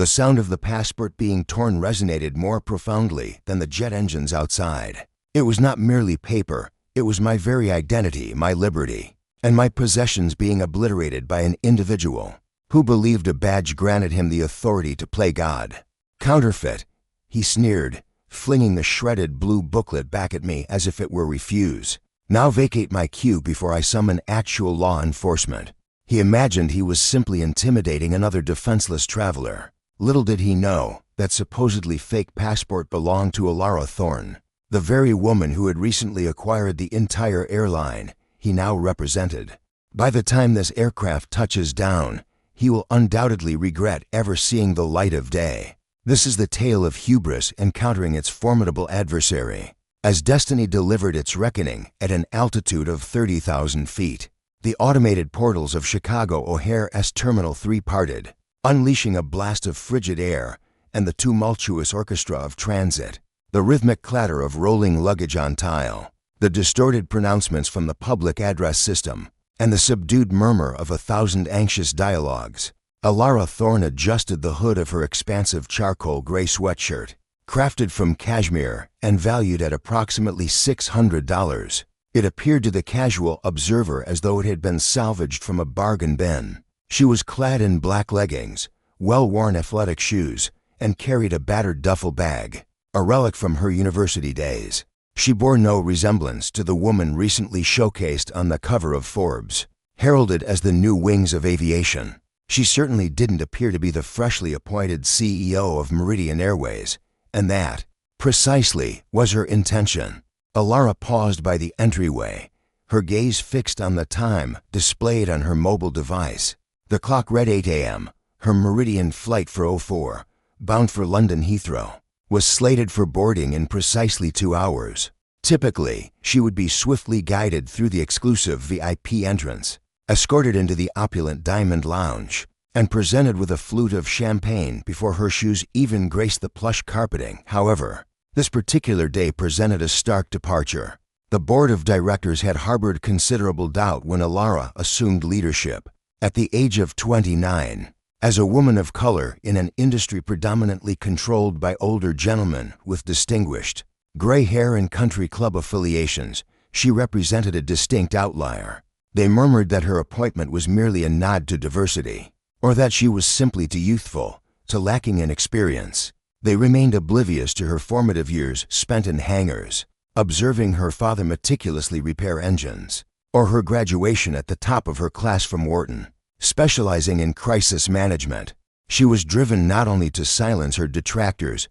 The sound of the passport being torn resonated more profoundly than the jet engines outside. It was not merely paper, it was my very identity, my liberty, and my possessions being obliterated by an individual who believed a badge granted him the authority to play God. Counterfeit, he sneered, flinging the shredded blue booklet back at me as if it were refuse. Now vacate my queue before I summon actual law enforcement. He imagined he was simply intimidating another defenseless traveler. Little did he know that supposedly fake passport belonged to Alara Thorne, the very woman who had recently acquired the entire airline he now represented. By the time this aircraft touches down, he will undoubtedly regret ever seeing the light of day. This is the tale of hubris encountering its formidable adversary. As destiny delivered its reckoning at an altitude of 30,000 feet, the automated portals of Chicago O'Hare's Terminal 3 parted, unleashing a blast of frigid air and the tumultuous orchestra of transit, the rhythmic clatter of rolling luggage on tile, the distorted pronouncements from the public address system, and the subdued murmur of 1,000 anxious dialogues. Alara Thorne adjusted the hood of her expansive charcoal gray sweatshirt, crafted from cashmere and valued at approximately $600. It appeared to the casual observer as though it had been salvaged from a bargain bin. She was clad in black leggings, well-worn athletic shoes, and carried a battered duffel bag, a relic from her university days. She bore no resemblance to the woman recently showcased on the cover of Forbes, heralded as the new wings of aviation. She certainly didn't appear to be the freshly appointed CEO of Meridian Airways, and that, precisely, was her intention. Alara paused by the entryway, her gaze fixed on the time displayed on her mobile device. The clock read 8 a.m. Her Meridian flight for 04, bound for London Heathrow, was slated for boarding in precisely 2 hours. Typically, she would be swiftly guided through the exclusive VIP entrance, escorted into the opulent Diamond Lounge, and presented with a flute of champagne before her shoes even graced the plush carpeting. However, this particular day presented a stark departure. The board of directors had harbored considerable doubt when Alara assumed leadership. At the age of 29, as a woman of color in an industry predominantly controlled by older gentlemen with distinguished, gray hair and country club affiliations, she represented a distinct outlier. They murmured that her appointment was merely a nod to diversity, or that she was simply too youthful, too lacking in experience. They remained oblivious to her formative years spent in hangars, observing her father meticulously repair engines, or her graduation at the top of her class from Wharton, specializing in crisis management. She was driven not only to silence her detractors,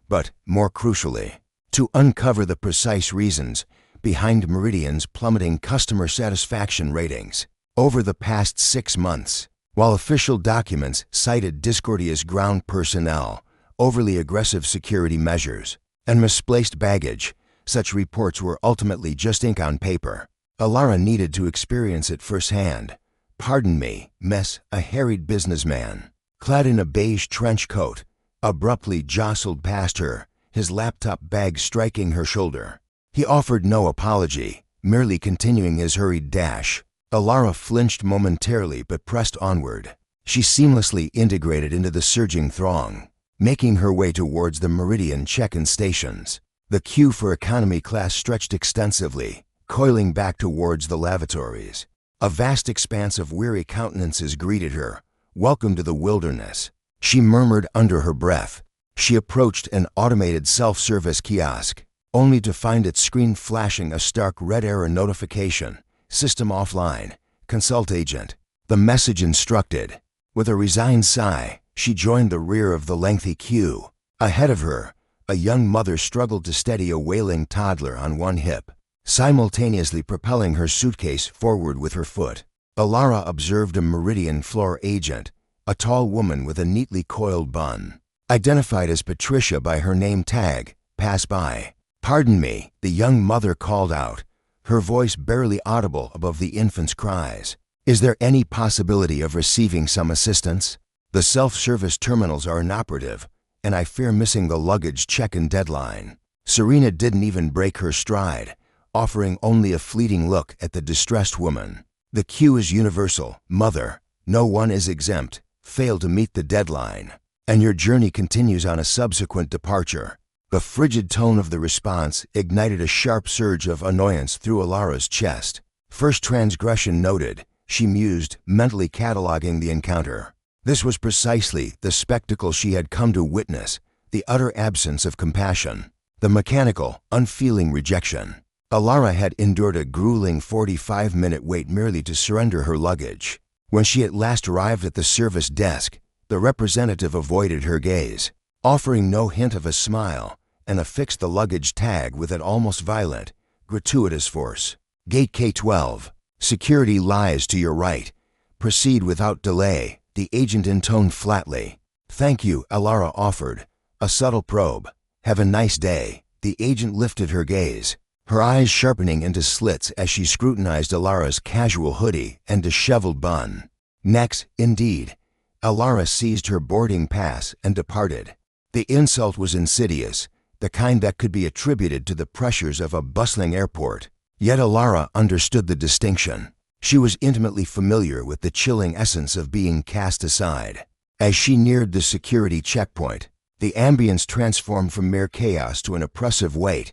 but, more crucially, to uncover the precise reasons behind Meridian's plummeting customer satisfaction ratings. Over the past 6 months, while official documents cited discourteous ground personnel, overly aggressive security measures, and misplaced baggage, such reports were ultimately just ink on paper. Alara needed to experience it firsthand. "Pardon me, miss," a harried businessman, clad in a beige trench coat, abruptly jostled past her, his laptop bag striking her shoulder. He offered no apology, merely continuing his hurried dash. Alara flinched momentarily but pressed onward. She seamlessly integrated into the surging throng, making her way towards the Meridian check-in stations. The queue for economy class stretched extensively, coiling back towards the lavatories. A vast expanse of weary countenances greeted her. "Welcome to the wilderness," she murmured under her breath. She approached an automated self-service kiosk, only to find its screen flashing a stark red error notification. "System offline. Consult agent." The message instructed. With a resigned sigh, she joined the rear of the lengthy queue. Ahead of her, a young mother struggled to steady a wailing toddler on one hip, simultaneously propelling her suitcase forward with her foot. Alara observed a Meridian floor agent, a tall woman with a neatly coiled bun, identified as Patricia by her name tag, pass by. "Pardon me," the young mother called out, her voice barely audible above the infant's cries. "Is there any possibility of receiving some assistance? The self-service terminals are inoperative, and I fear missing the luggage check-in deadline." Serena didn't even break her stride, offering only a fleeting look at the distressed woman. "The queue is universal, mother. No one is exempt. Fail to meet the deadline, and your journey continues on a subsequent departure." The frigid tone of the response ignited a sharp surge of annoyance through Alara's chest. "First transgression noted," she mused, mentally cataloging the encounter. This was precisely the spectacle she had come to witness, the utter absence of compassion, the mechanical, unfeeling rejection. Alara had endured a grueling 45-minute wait merely to surrender her luggage. When she at last arrived at the service desk, the representative avoided her gaze, offering no hint of a smile, and affixed the luggage tag with an almost violent, gratuitous force. "Gate K12. Security lies to your right. Proceed without delay," the agent intoned flatly. "Thank you," Alara offered, a subtle probe. "Have a nice day." The agent lifted her gaze, her eyes sharpening into slits as she scrutinized Alara's casual hoodie and disheveled bun. Next, indeed, Alara seized her boarding pass and departed. The insult was insidious, the kind that could be attributed to the pressures of a bustling airport. Yet Alara understood the distinction. She was intimately familiar with the chilling essence of being cast aside. As she neared the security checkpoint, the ambience transformed from mere chaos to an oppressive weight.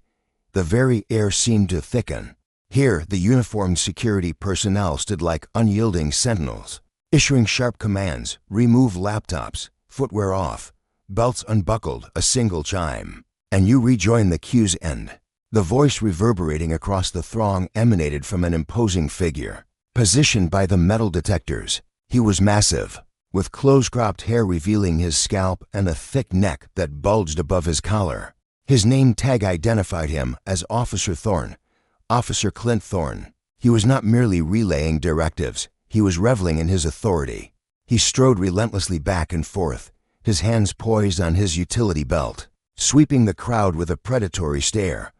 The very air seemed to thicken. Here, the uniformed security personnel stood like unyielding sentinels, issuing sharp commands: remove laptops, footwear off, belts unbuckled, a single chime, and you rejoin the queue's end. The voice reverberating across the throng emanated from an imposing figure, positioned by the metal detectors. He was massive, with close-cropped hair revealing his scalp and a thick neck that bulged above his collar. His name tag identified him as Officer Thorne, Officer Clint Thorne. He was not merely relaying directives, he was reveling in his authority. He strode relentlessly back and forth, his hands poised on his utility belt, sweeping the crowd with a predatory stare.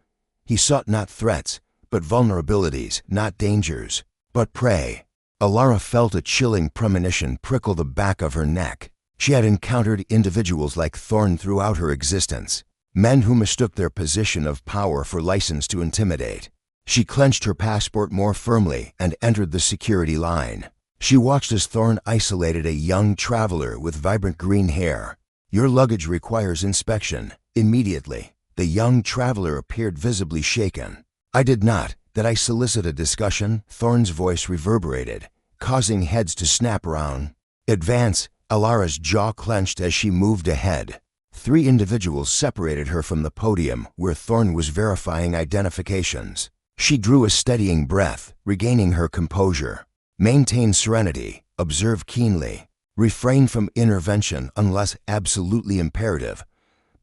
He sought not threats, but vulnerabilities, not dangers, but prey. Alara felt a chilling premonition prickle the back of her neck. She had encountered individuals like Thorne throughout her existence, men who mistook their position of power for license to intimidate. She clenched her passport more firmly and entered the security line. She watched as Thorne isolated a young traveler with vibrant green hair. "Your luggage requires inspection, immediately." The young traveler appeared visibly shaken. "I did not. Did I solicit a discussion?" Thorne's voice reverberated, causing heads to snap around. "Advance." Alara's jaw clenched as she moved ahead. 3 individuals separated her from the podium where Thorne was verifying identifications. She drew a steadying breath, regaining her composure. "Maintain serenity. Observe keenly. Refrain from intervention unless absolutely imperative."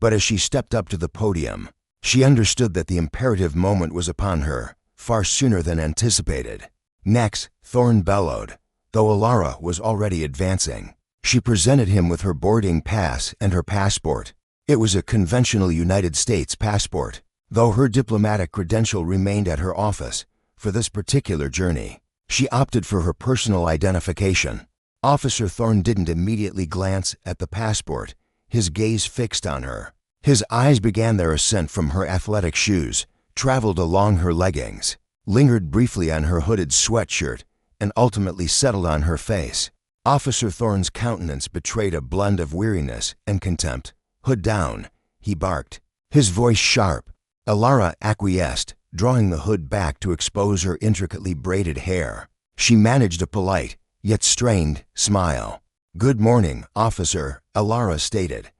But as she stepped up to the podium, she understood that the imperative moment was upon her, far sooner than anticipated. "Next," Thorne bellowed, though Alara was already advancing. She presented him with her boarding pass and her passport. It was a conventional United States passport, though her diplomatic credential remained at her office. For this particular journey, she opted for her personal identification. Officer Thorne didn't immediately glance at the passport, his gaze fixed on her. His eyes began their ascent from her athletic shoes, traveled along her leggings, lingered briefly on her hooded sweatshirt, and ultimately settled on her face. Officer Thorne's countenance betrayed a blend of weariness and contempt. "Hood down," he barked, his voice sharp. Alara acquiesced, drawing the hood back to expose her intricately braided hair. She managed a polite, yet strained, smile. "Good morning, officer," Alara stated.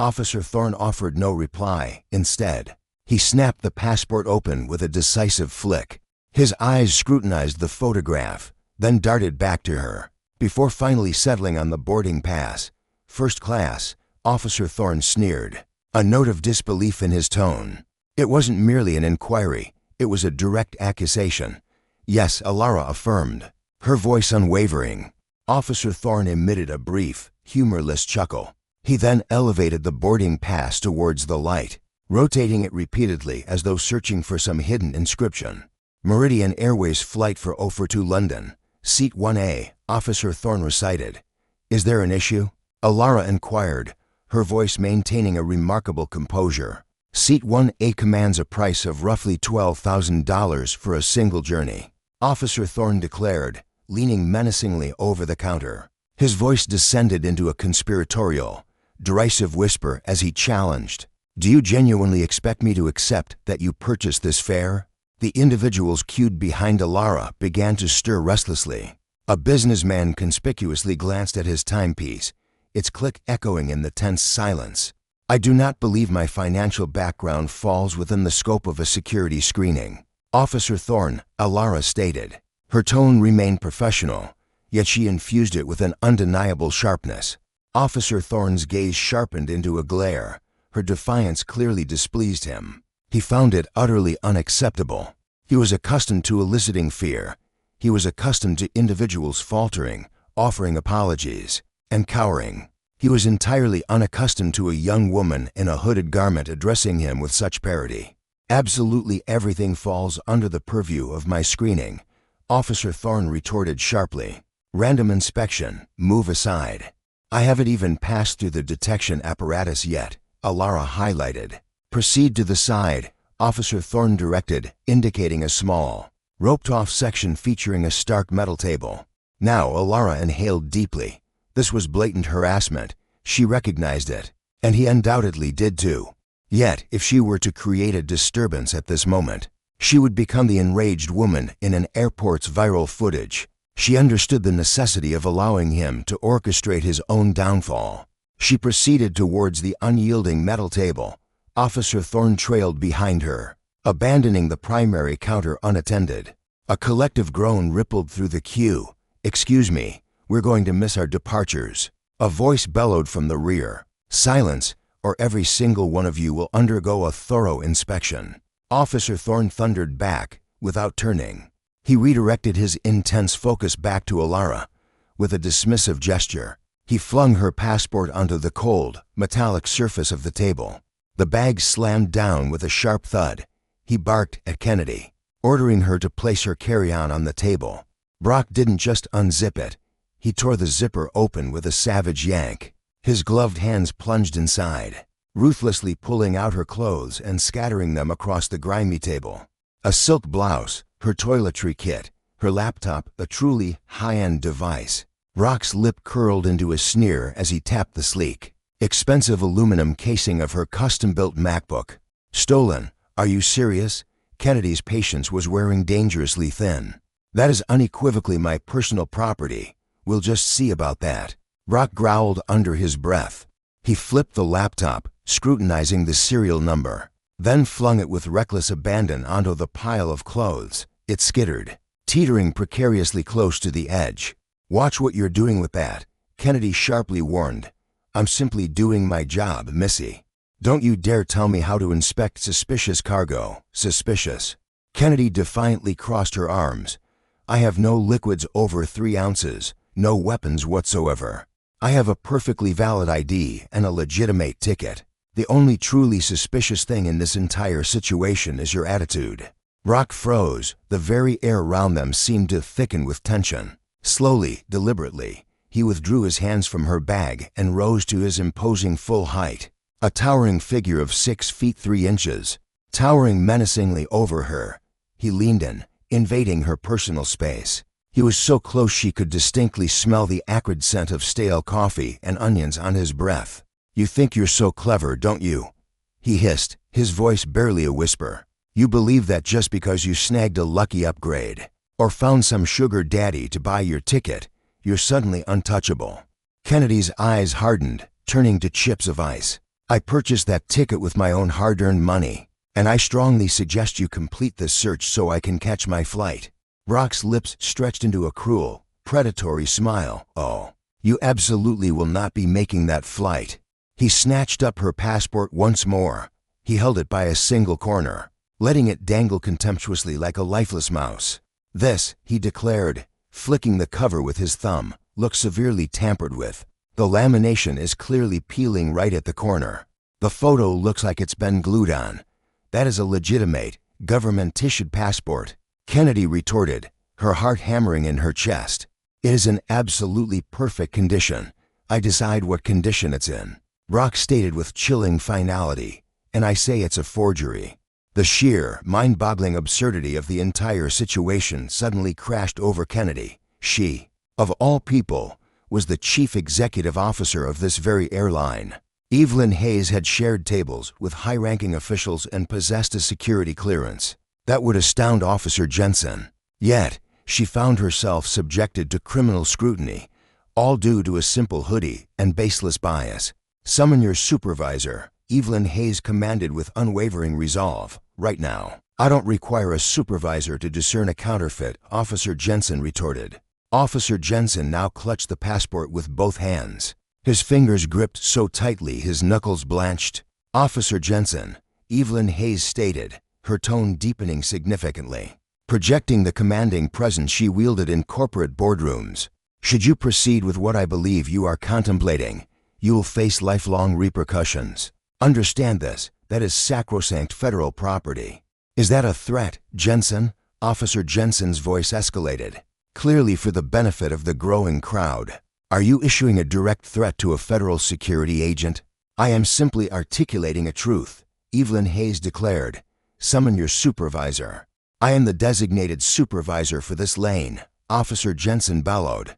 Officer Thorne offered no reply. Instead, he snapped the passport open with a decisive flick. His eyes scrutinized the photograph, then darted back to her, before finally settling on the boarding pass. "First class," Officer Thorne sneered, a note of disbelief in his tone. It wasn't merely an inquiry, it was a direct accusation. "Yes," Alara affirmed, her voice unwavering. Officer Thorne emitted a brief, humorless chuckle. He then elevated the boarding pass towards the light, rotating it repeatedly as though searching for some hidden inscription. "Meridian Airways flight for Ofer to London. Seat 1A, Officer Thorne recited. "Is there an issue?" Alara inquired, her voice maintaining a remarkable composure. "Seat 1A commands a price of roughly $12,000 for a single journey," Officer Thorne declared, leaning menacingly over the counter. His voice descended into a conspiratorial, derisive whisper as he challenged, "Do you genuinely expect me to accept that you purchased this fare?" The individuals queued behind Alara began to stir restlessly. A businessman conspicuously glanced at his timepiece, its click echoing in the tense silence. "I do not believe my financial background falls within the scope of a security screening," Officer Thorne, Alara stated. Her tone remained professional, yet she infused it with an undeniable sharpness. Officer Thorne's gaze sharpened into a glare. Her defiance clearly displeased him. He found it utterly unacceptable. He was accustomed to eliciting fear. He was accustomed to individuals faltering, offering apologies, and cowering. He was entirely unaccustomed to a young woman in a hooded garment addressing him with such parity. "Absolutely everything falls under the purview of my screening," Officer Thorne retorted sharply. "Random inspection, move aside." "I haven't even passed through the detection apparatus yet," Alara highlighted. "Proceed to the side," Officer Thorne directed, indicating a small, roped-off section featuring a stark metal table. Now Alara inhaled deeply. This was blatant harassment. She recognized it, and he undoubtedly did too. Yet, if she were to create a disturbance at this moment, she would become the enraged woman in an airport's viral footage. She understood the necessity of allowing him to orchestrate his own downfall. She proceeded towards the unyielding metal table. Officer Thorne trailed behind her, abandoning the primary counter unattended. A collective groan rippled through the queue. "Excuse me, we're going to miss our departures." A voice bellowed from the rear. "Silence, or every single one of you will undergo a thorough inspection." Officer Thorne thundered back, without turning. He redirected his intense focus back to Alara. With a dismissive gesture, he flung her passport onto the cold, metallic surface of the table. The bag slammed down with a sharp thud. He barked at Kennedy, ordering her to place her carry-on on the table. Brock didn't just unzip it. He tore the zipper open with a savage yank. His gloved hands plunged inside, ruthlessly pulling out her clothes and scattering them across the grimy table. A silk blouse, her toiletry kit, her laptop, a truly high-end device. Brock's lip curled into a sneer as he tapped the sleek, expensive aluminum casing of her custom-built MacBook. "Stolen? Are you serious?" Kennedy's patience was wearing dangerously thin. "That is unequivocally my personal property. We'll just see about that." Brock growled under his breath. He flipped the laptop, scrutinizing the serial number, then flung it with reckless abandon onto the pile of clothes. It skittered, teetering precariously close to the edge. "Watch what you're doing with that," Kennedy sharply warned. "I'm simply doing my job, Missy. Don't you dare tell me how to inspect suspicious cargo. Suspicious." Kennedy defiantly crossed her arms. "I have no liquids over 3 ounces, no weapons whatsoever. I have a perfectly valid ID and a legitimate ticket. The only truly suspicious thing in this entire situation is your attitude." Brock froze. The very air around them seemed to thicken with tension. Slowly, deliberately, he withdrew his hands from her bag and rose to his imposing full height. A towering figure of 6 feet 3 inches, towering menacingly over her. He leaned in, invading her personal space. He was so close she could distinctly smell the acrid scent of stale coffee and onions on his breath. "You think you're so clever, don't you?" he hissed, his voice barely a whisper. "You believe that just because you snagged a lucky upgrade, or found some sugar daddy to buy your ticket, you're suddenly untouchable." Kennedy's eyes hardened, turning to chips of ice. "I purchased that ticket with my own hard-earned money, and I strongly suggest you complete this search so I can catch my flight." Brock's lips stretched into a cruel, predatory smile. "Oh, you absolutely will not be making that flight." He snatched up her passport once more. He held it by a single corner, letting it dangle contemptuously like a lifeless mouse. "This," he declared, flicking the cover with his thumb, "looks severely tampered with. The lamination is clearly peeling right at the corner. The photo looks like it's been glued on. That is a legitimate, government-issued passport," Kennedy retorted, her heart hammering in her chest. "It is in absolutely perfect condition. I decide what condition it's in," Brock stated with chilling finality, "and I say it's a forgery." The sheer, mind-boggling absurdity of the entire situation suddenly crashed over Kennedy. She, of all people, was the chief executive officer of this very airline. Evelyn Hayes had shared tables with high-ranking officials and possessed a security clearance. That would astound Officer Jensen. Yet, she found herself subjected to criminal scrutiny, all due to a simple hoodie and baseless bias. "Summon your supervisor," Evelyn Hayes commanded with unwavering resolve. "Right now." "I don't require a supervisor to discern a counterfeit," Officer Jensen retorted. Officer Jensen now clutched the passport with both hands. His fingers gripped so tightly his knuckles blanched. "Officer Jensen," Evelyn Hayes stated, her tone deepening significantly, projecting the commanding presence she wielded in corporate boardrooms. "Should you proceed with what I believe you are contemplating, you will face lifelong repercussions. Understand this, that is sacrosanct federal property." "Is that a threat, Jensen?" Officer Jensen's voice escalated, clearly for the benefit of the growing crowd. "Are you issuing a direct threat to a federal security agent?" "I am simply articulating a truth," Evelyn Hayes declared. "Summon your supervisor." "I am the designated supervisor for this lane," Officer Jensen bellowed.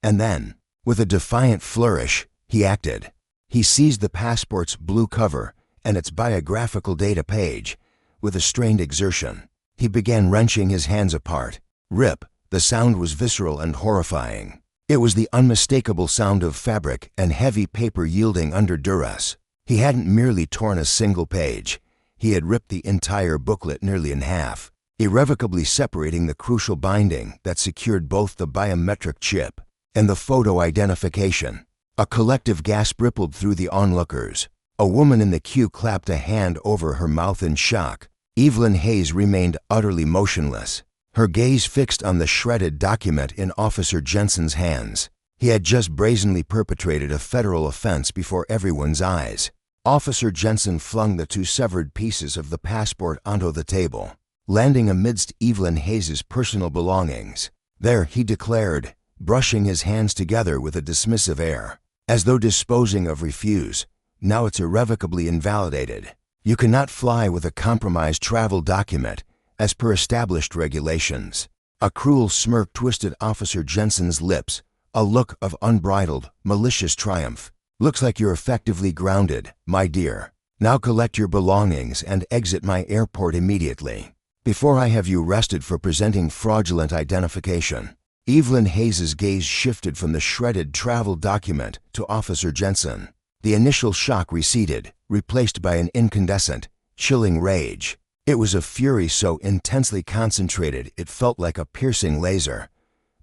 And then, with a defiant flourish, he acted. He seized the passport's blue cover and its biographical data page. With a strained exertion, he began wrenching his hands apart. Rip! The sound was visceral and horrifying. It was the unmistakable sound of fabric and heavy paper yielding under duress. He hadn't merely torn a single page. He had ripped the entire booklet nearly in half, irrevocably separating the crucial binding that secured both the biometric chip and the photo identification. A collective gasp rippled through the onlookers. A woman in the queue clapped a hand over her mouth in shock. Evelyn Hayes remained utterly motionless, her gaze fixed on the shredded document in Officer Jensen's hands. He had just brazenly perpetrated a federal offense before everyone's eyes. Officer Jensen flung the two severed pieces of the passport onto the table, landing amidst Evelyn Hayes's personal belongings. "There," he declared, brushing his hands together with a dismissive air, as though disposing of refuse. "Now it's irrevocably invalidated. You cannot fly with a compromised travel document, as per established regulations." A cruel smirk twisted Officer Jensen's lips, a look of unbridled, malicious triumph. "Looks like you're effectively grounded, my dear. Now collect your belongings and exit my airport immediately, before I have you arrested for presenting fraudulent identification." Evelyn Hayes's gaze shifted from the shredded travel document to Officer Jensen. The initial shock receded, replaced by an incandescent, chilling rage. It was a fury so intensely concentrated it felt like a piercing laser.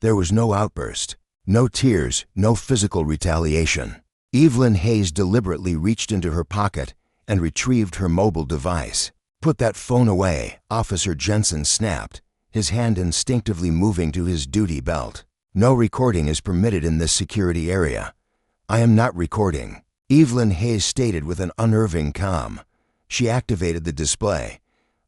There was no outburst, no tears, no physical retaliation. Evelyn Hayes deliberately reached into her pocket and retrieved her mobile device. "Put that phone away," Officer Jensen snapped, his hand instinctively moving to his duty belt. "No recording is permitted in this security area." "I am not recording," Evelyn Hayes stated with an unnerving calm. She activated the display.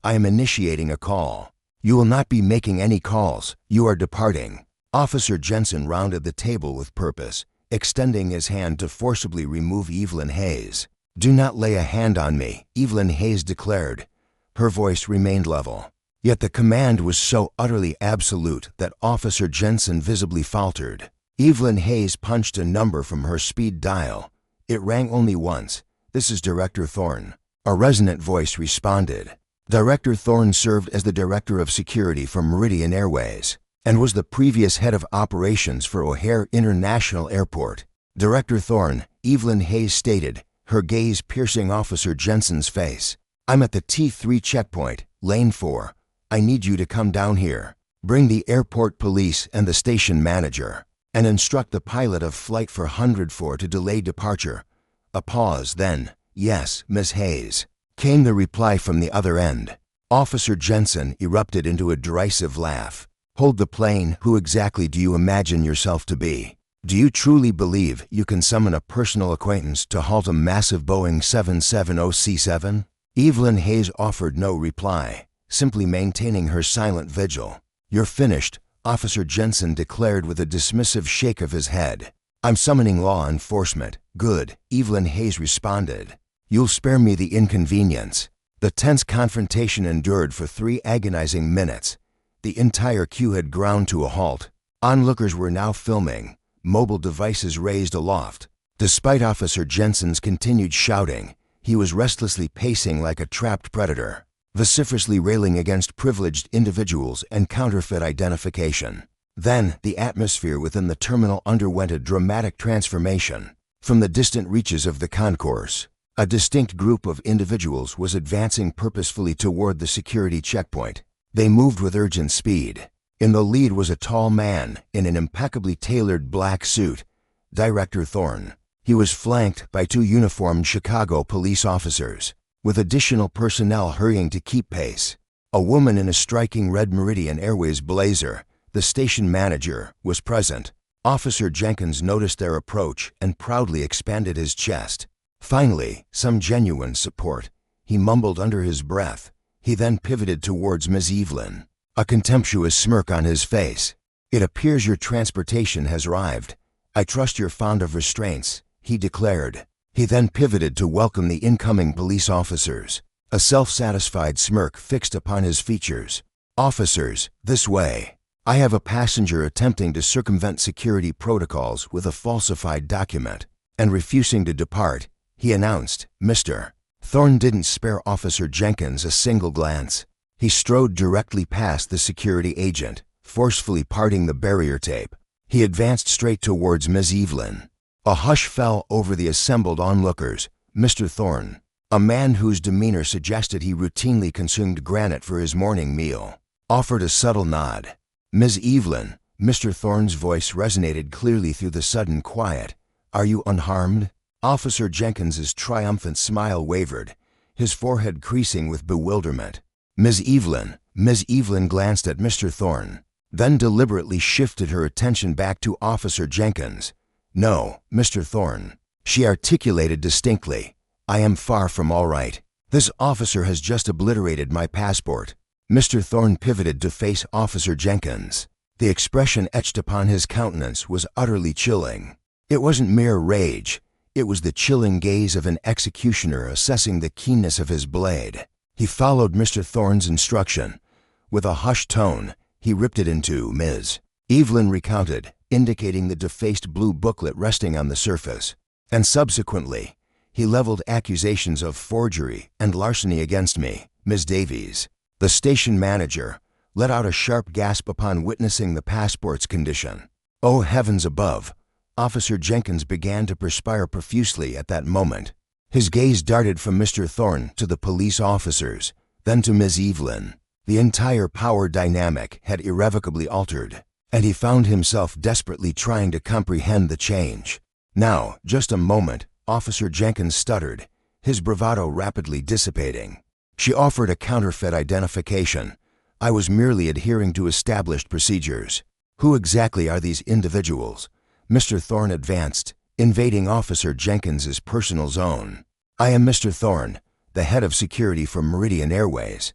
"I am initiating a call." "You will not be making any calls. You are departing." Officer Jensen rounded the table with purpose, extending his hand to forcibly remove Evelyn Hayes. "Do not lay a hand on me," Evelyn Hayes declared. Her voice remained level. Yet the command was so utterly absolute that Officer Jensen visibly faltered. Evelyn Hayes punched a number from her speed dial. It rang only once. "This is Director Thorne." A resonant voice responded. Director Thorne served as the Director of Security for Meridian Airways and was the previous head of operations for O'Hare International Airport. "Director Thorne," Evelyn Hayes stated, her gaze piercing Officer Jensen's face. "I'm at the T3 checkpoint, lane 4. I need you to come down here. Bring the airport police and the station manager, and instruct the pilot of Flight 404 to delay departure." A pause, then, "Yes, Miss Hayes," came the reply from the other end. Officer Jensen erupted into a derisive laugh. "Hold the plane. Who exactly do you imagine yourself to be? Do you truly believe you can summon a personal acquaintance to halt a massive Boeing 770C7? Evelyn Hayes offered no reply, simply maintaining her silent vigil. "You're finished," Officer Jensen declared with a dismissive shake of his head. "I'm summoning law enforcement." "Good," Evelyn Hayes responded. "You'll spare me the inconvenience." The tense confrontation endured for 3 agonizing minutes. The entire queue had ground to a halt. Onlookers were now filming, mobile devices raised aloft. Despite Officer Jensen's continued shouting, he was restlessly pacing like a trapped predator, vociferously railing against privileged individuals and counterfeit identification. Then, the atmosphere within the terminal underwent a dramatic transformation. From the distant reaches of the concourse, a distinct group of individuals was advancing purposefully toward the security checkpoint. They moved with urgent speed. In the lead was a tall man in an impeccably tailored black suit, Director Thorne. He was flanked by 2 uniformed Chicago police officers, with additional personnel hurrying to keep pace. A woman in a striking red Meridian Airways blazer, the station manager, was present. Officer Jenkins noticed their approach and proudly expanded his chest. Finally, some genuine support, he mumbled under his breath. He then pivoted towards Ms. Evelyn, a contemptuous smirk on his face. "It appears your transportation has arrived. I trust you're fond of restraints," he declared. He then pivoted to welcome the incoming police officers. A self-satisfied smirk fixed upon his features. "Officers, this way. I have a passenger attempting to circumvent security protocols with a falsified document and refusing to depart," he announced. "Mr." Thorne didn't spare Officer Jenkins a single glance. He strode directly past the security agent, forcefully parting the barrier tape. He advanced straight towards Ms. Evelyn. A hush fell over the assembled onlookers. Mr. Thorne, a man whose demeanor suggested he routinely consumed granite for his morning meal, offered a subtle nod. "Ms. Evelyn," Mr. Thorne's voice resonated clearly through the sudden quiet. "Are you unharmed?" Officer Jenkins's triumphant smile wavered, his forehead creasing with bewilderment. Ms. Evelyn glanced at Mr. Thorne, then deliberately shifted her attention back to Officer Jenkins. "No, Mr. Thorne," she articulated distinctly. "I am far from all right. This officer has just obliterated my passport." Mr. Thorne pivoted to face Officer Jenkins. The expression etched upon his countenance was utterly chilling. It wasn't mere rage. It was the chilling gaze of an executioner assessing the keenness of his blade. He followed Mr. Thorne's instruction. With a hushed tone, he ripped it into Ms. Evelyn recounted, indicating the defaced blue booklet resting on the surface. And subsequently, he leveled accusations of forgery and larceny against me, Ms. Davies. The station manager let out a sharp gasp upon witnessing the passport's condition. Oh heavens above! Officer Jenkins began to perspire profusely at that moment. His gaze darted from Mr. Thorne to the police officers, then to Ms. Evelyn. The entire power dynamic had irrevocably altered, and he found himself desperately trying to comprehend the change. "Now, just a moment," Officer Jenkins stuttered, his bravado rapidly dissipating. "She offered a counterfeit identification. I was merely adhering to established procedures." "Who exactly are these individuals?" Mr. Thorne advanced, invading Officer Jenkins's personal zone. "I am Mr. Thorne, the head of security for Meridian Airways."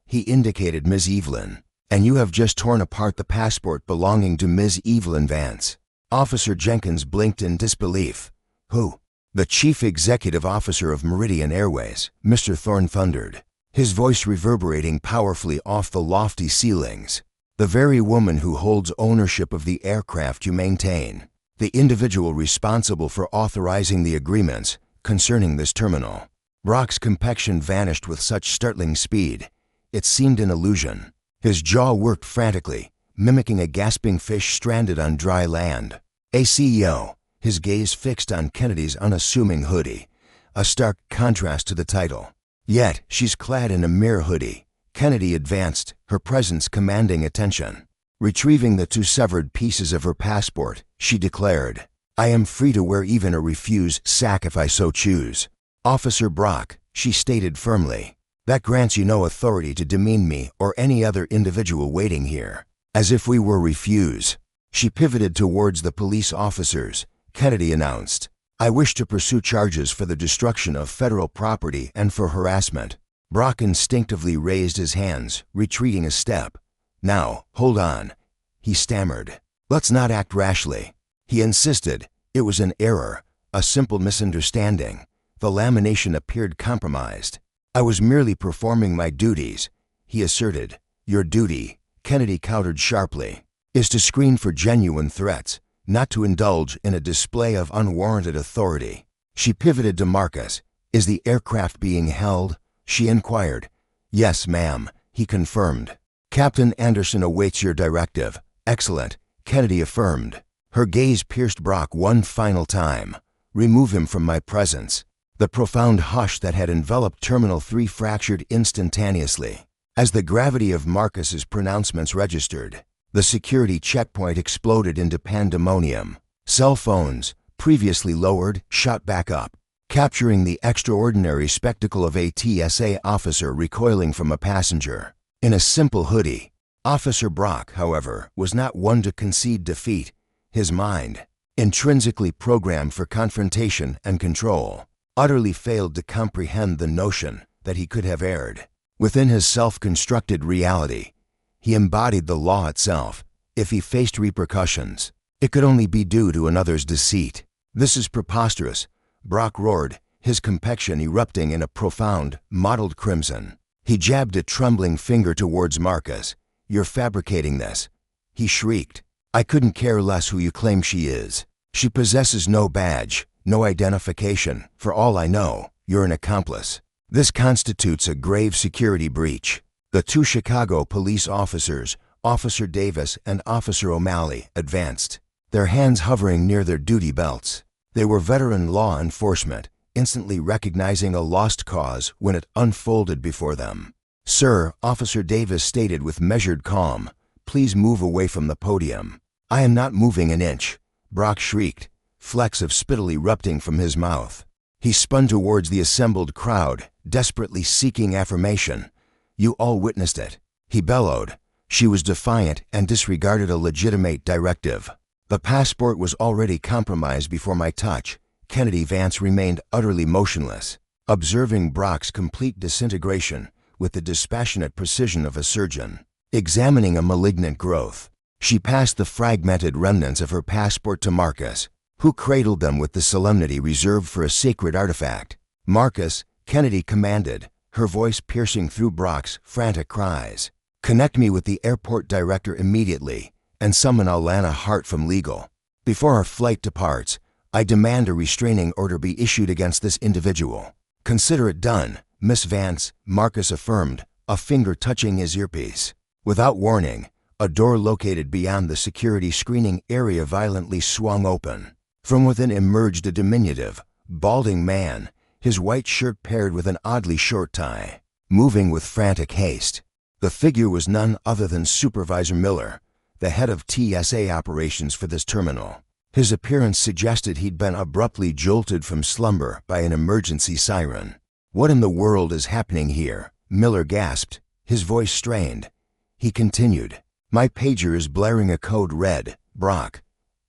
He indicated Ms. Evelyn. "And you have just torn apart the passport belonging to Ms. Evelyn Vance." Officer Jenkins blinked in disbelief. "Who?" "The Chief Executive Officer of Meridian Airways," Mr. Thorne thundered, his voice reverberating powerfully off the lofty ceilings. "The very woman who holds ownership of the aircraft you maintain. The individual responsible for authorizing the agreements concerning this terminal." Brock's complexion vanished with such startling speed, it seemed an illusion. His jaw worked frantically, mimicking a gasping fish stranded on dry land. "A CEO," his gaze fixed on Kennedy's unassuming hoodie, a stark contrast to the title. "Yet, she's clad in a mere hoodie." Kennedy advanced, her presence commanding attention. Retrieving the 2 severed pieces of her passport, she declared, "I am free to wear even a refused sack if I so choose." "Officer Brock," she stated firmly, "that grants you no authority to demean me or any other individual waiting here, as if we were refused." She pivoted towards the police officers. Kennedy announced, "I wish to pursue charges for the destruction of federal property and for harassment." Brock instinctively raised his hands, retreating a step. "Now, hold on," he stammered. "Let's not act rashly." He insisted. It was an error, a simple misunderstanding. The lamination appeared compromised. "I was merely performing my duties," he asserted. "Your duty," Kennedy countered sharply, "is to screen for genuine threats, not to indulge in a display of unwarranted authority. She pivoted to Marcus. "Is the aircraft being held?" she inquired. "Yes, ma'am," he confirmed. "Captain Anderson awaits your directive." "Excellent," Kennedy affirmed. Her gaze pierced Brock one final time. "Remove him from my presence." The profound hush that had enveloped Terminal 3 fractured instantaneously. As the gravity of Marcus's pronouncements registered, the security checkpoint exploded into pandemonium. Cell phones, previously lowered, shot back up, capturing the extraordinary spectacle of a TSA officer recoiling from a passenger in a simple hoodie. Officer Brock, however, was not one to concede defeat. His mind, intrinsically programmed for confrontation and control, utterly failed to comprehend the notion that he could have erred. Within his self-constructed reality, he embodied the law itself. If he faced repercussions, it could only be due to another's deceit. "This is preposterous," Brock roared, his complexion erupting in a profound, mottled crimson. He jabbed a trembling finger towards Marcus. "You're fabricating this," he shrieked. "I couldn't care less who you claim she is. She possesses no badge, no identification. For all I know, you're an accomplice. This constitutes a grave security breach." The two Chicago police officers, Officer Davis and Officer O'Malley, advanced, their hands hovering near their duty belts. They were veteran law enforcement, instantly recognizing a lost cause when it unfolded before them. "Sir," Officer Davis stated with measured calm, "please move away from the podium." "I am not moving an inch," Brock shrieked, flecks of spittle erupting from his mouth. He spun towards the assembled crowd, desperately seeking affirmation. "You all witnessed it," he bellowed. She was defiant and disregarded a legitimate directive. "The passport was already compromised before my touch." Kennedy Vance remained utterly motionless, observing Brock's complete disintegration with the dispassionate precision of a surgeon examining a malignant growth. She passed the fragmented remnants of her passport to Marcus, who cradled them with the solemnity reserved for a sacred artifact. "Marcus," Kennedy commanded, her voice piercing through Brock's frantic cries, "connect me with the airport director immediately and summon Alana Hart from legal. Before our flight departs, I demand a restraining order be issued against this individual." "Consider it done, Miss Vance," Marcus affirmed, a finger touching his earpiece. Without warning, a door located beyond the security screening area violently swung open. From within emerged a diminutive, balding man, his white shirt paired with an oddly short tie, moving with frantic haste. The figure was none other than Supervisor Miller, the head of TSA operations for this terminal. His appearance suggested he'd been abruptly jolted from slumber by an emergency siren. "What in the world is happening here?" Miller gasped, his voice strained. He continued, "My pager is blaring a code red. Brock,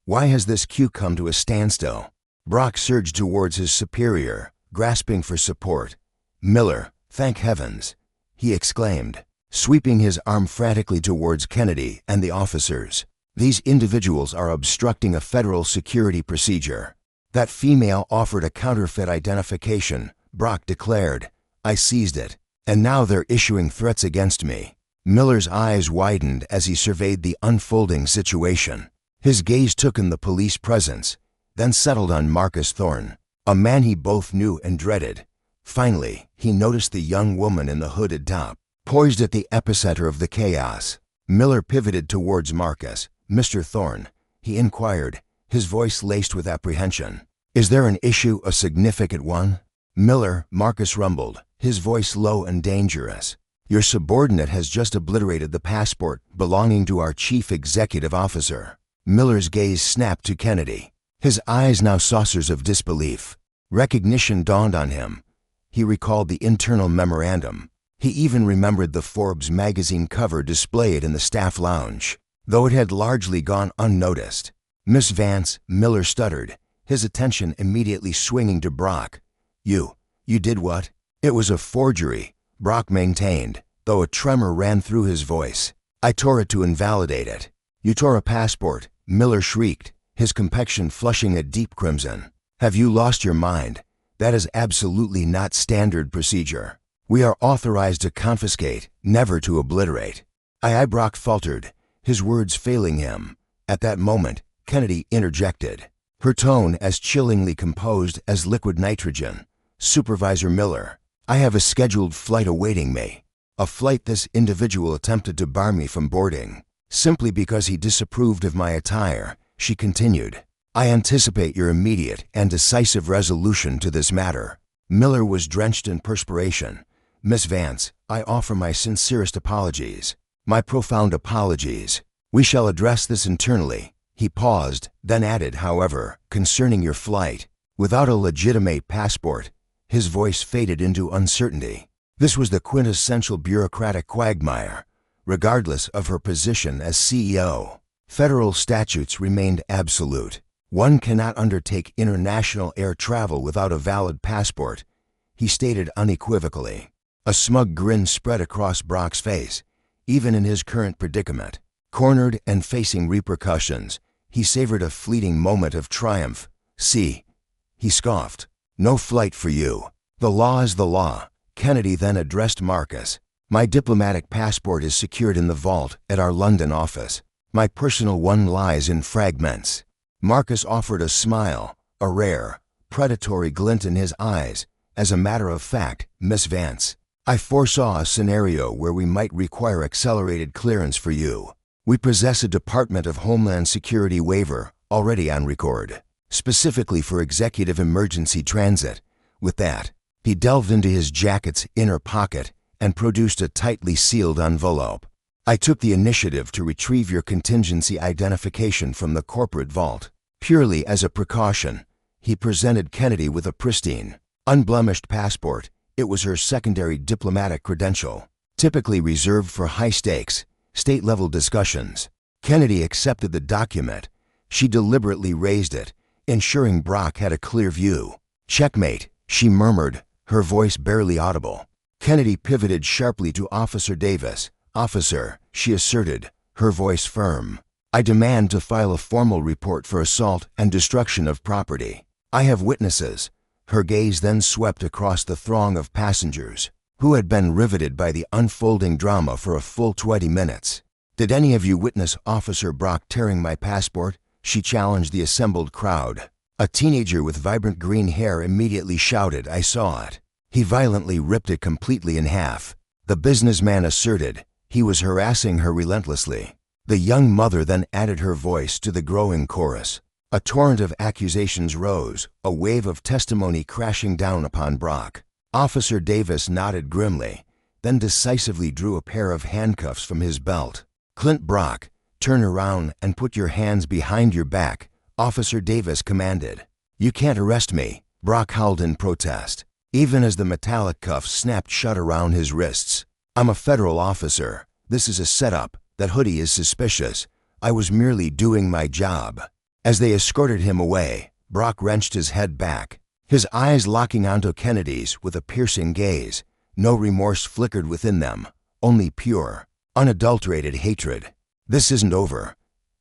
why has this queue come to a standstill?" Brock surged towards his superior, grasping for support. "Miller, thank heavens!" he exclaimed, sweeping his arm frantically towards Kennedy and the officers. "These individuals are obstructing a federal security procedure." "That female offered a counterfeit identification," Brock declared. "I seized it, and now they're issuing threats against me." Miller's eyes widened as he surveyed the unfolding situation. His gaze took in the police presence, then settled on Marcus Thorne, a man he both knew and dreaded. Finally, he noticed the young woman in the hooded top, poised at the epicenter of the chaos. Miller pivoted towards Marcus. "Mr. Thorne," he inquired, his voice laced with apprehension, "is there an issue, a significant one?" "Miller," Marcus rumbled, his voice low and dangerous, "your subordinate has just obliterated the passport belonging to our chief executive officer." Miller's gaze snapped to Kennedy, his eyes now saucers of disbelief. Recognition dawned on him. He recalled the internal memorandum. He even remembered the Forbes magazine cover displayed in the staff lounge, though it had largely gone unnoticed. "Miss Vance," Miller stuttered, his attention immediately swinging to Brock. You did what?" "It was a forgery," Brock maintained, though a tremor ran through his voice. "I tore it to invalidate it." "You tore a passport," Miller shrieked, his complexion flushing a deep crimson. "Have you lost your mind? That is absolutely not standard procedure. We are authorized to confiscate, never to obliterate." Brock faltered, his words failing him. At that moment, Kennedy interjected, her tone as chillingly composed as liquid nitrogen. Supervisor Miller, I have a scheduled flight awaiting me. A flight this individual attempted to bar me from boarding, simply because he disapproved of my attire, she continued. I anticipate your immediate and decisive resolution to this matter. Miller was drenched in perspiration. Miss Vance, I offer my sincerest apologies. My profound apologies. We shall address this internally. He paused, then added, however, concerning your flight, without a legitimate passport. His voice faded into uncertainty. This was the quintessential bureaucratic quagmire. Regardless of her position as CEO, federal statutes remained absolute. One cannot undertake international air travel without a valid passport, he stated unequivocally. A smug grin spread across Brock's face. Even in his current predicament, cornered and facing repercussions, he savored a fleeting moment of triumph. See, he scoffed. No flight for you. The law is the law. Kennedy then addressed Marcus. My diplomatic passport is secured in the vault at our London office. My personal one lies in fragments. Marcus offered a smile, a rare, predatory glint in his eyes. As a matter of fact, Miss Vance, I foresaw a scenario where we might require accelerated clearance for you. We possess a Department of Homeland Security waiver already on record, specifically for executive emergency transit. With that, he delved into his jacket's inner pocket and produced a tightly sealed envelope. I took the initiative to retrieve your contingency identification from the corporate vault. Purely as a precaution, he presented Kennedy with a pristine, unblemished passport. It was her secondary diplomatic credential, typically reserved for high-stakes, state-level discussions. Kennedy accepted the document. She deliberately raised it, ensuring Brock had a clear view. Checkmate, she murmured, her voice barely audible. Kennedy pivoted sharply to Officer Davis. Officer, she asserted, her voice firm. I demand to file a formal report for assault and destruction of property. I have witnesses. Her gaze then swept across the throng of passengers, who had been riveted by the unfolding drama for a full 20 minutes. Did any of you witness Officer Brock tearing my passport? She challenged the assembled crowd. A teenager with vibrant green hair immediately shouted, I saw it. He violently ripped it completely in half. The businessman asserted he was harassing her relentlessly. The young mother then added her voice to the growing chorus. A torrent of accusations rose, a wave of testimony crashing down upon Brock. Officer Davis nodded grimly, then decisively drew a pair of handcuffs from his belt. Clint Brock, turn around and put your hands behind your back, Officer Davis commanded. You can't arrest me, Brock howled in protest, even as the metallic cuffs snapped shut around his wrists. I'm a federal officer. This is a setup. That hoodie is suspicious. I was merely doing my job. As they escorted him away, Brock wrenched his head back, his eyes locking onto Kennedy's with a piercing gaze. No remorse flickered within them, only pure, unadulterated hatred. This isn't over,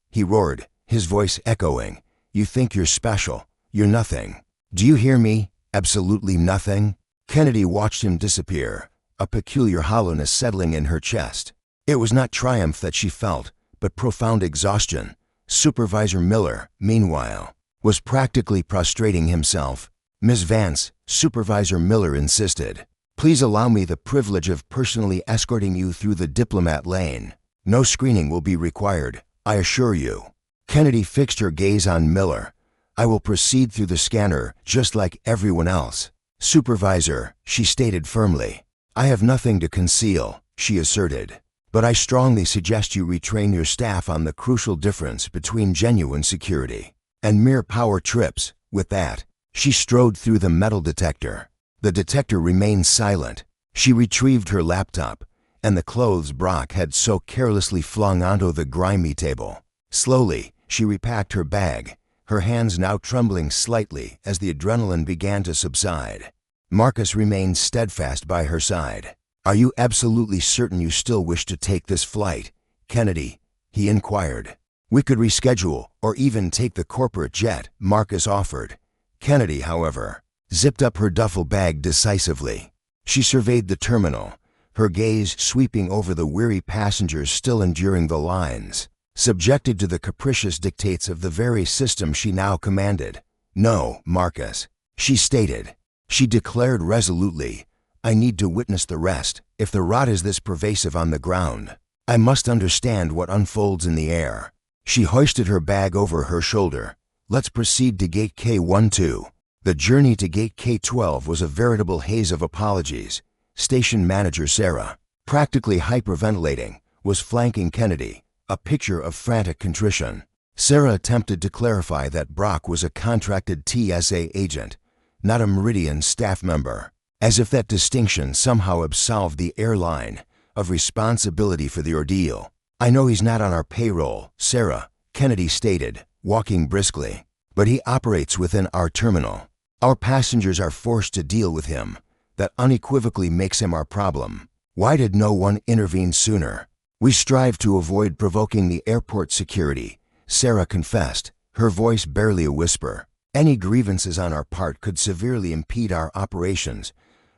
he roared, his voice echoing. You think you're special. You're nothing. Do you hear me? Absolutely nothing. Kennedy watched him disappear, a peculiar hollowness settling in her chest. It was not triumph that she felt, but profound exhaustion. Supervisor Miller, meanwhile, was practically prostrating himself. Miss Vance, Supervisor Miller insisted, please allow me the privilege of personally escorting you through the diplomat lane. No screening will be required, I assure you. Kennedy fixed her gaze on Miller. I will proceed through the scanner just like everyone else. Supervisor, she stated firmly. I have nothing to conceal, she asserted. But I strongly suggest you retrain your staff on the crucial difference between genuine security and mere power trips. With that, she strode through the metal detector. The detector remained silent. She retrieved her laptop and the clothes Brock had so carelessly flung onto the grimy table. Slowly, she repacked her bag, her hands now trembling slightly as the adrenaline began to subside. Marcus remained steadfast by her side. Are you absolutely certain you still wish to take this flight, Kennedy? He inquired. We could reschedule or even take the corporate jet, Marcus offered. Kennedy, however, zipped up her duffel bag decisively. She surveyed the terminal, her gaze sweeping over the weary passengers still enduring the lines. subjected to the capricious dictates of the very system she now commanded. "No, Marcus," she stated. She declared resolutely, "I need to witness the rest. If the rot is this pervasive on the ground, I must understand what unfolds in the air." She hoisted her bag over her shoulder. "Let's proceed to gate K12. The journey to gate K12 was a veritable haze of apologies. Station manager Sarah, practically hyperventilating, was flanking Kennedy, a picture of frantic contrition. Sarah attempted to clarify that Brock was a contracted TSA agent, not a Meridian staff member, as if that distinction somehow absolved the airline of responsibility for the ordeal. "I know he's not on our payroll, Sarah," Kennedy stated, walking briskly, "but he operates within our terminal. Our passengers are forced to deal with him. That unequivocally makes him our problem. Why did no one intervene sooner?" "We strive to avoid provoking the airport security," Sarah confessed, her voice barely a whisper. "Any grievances on our part could severely impede our operations,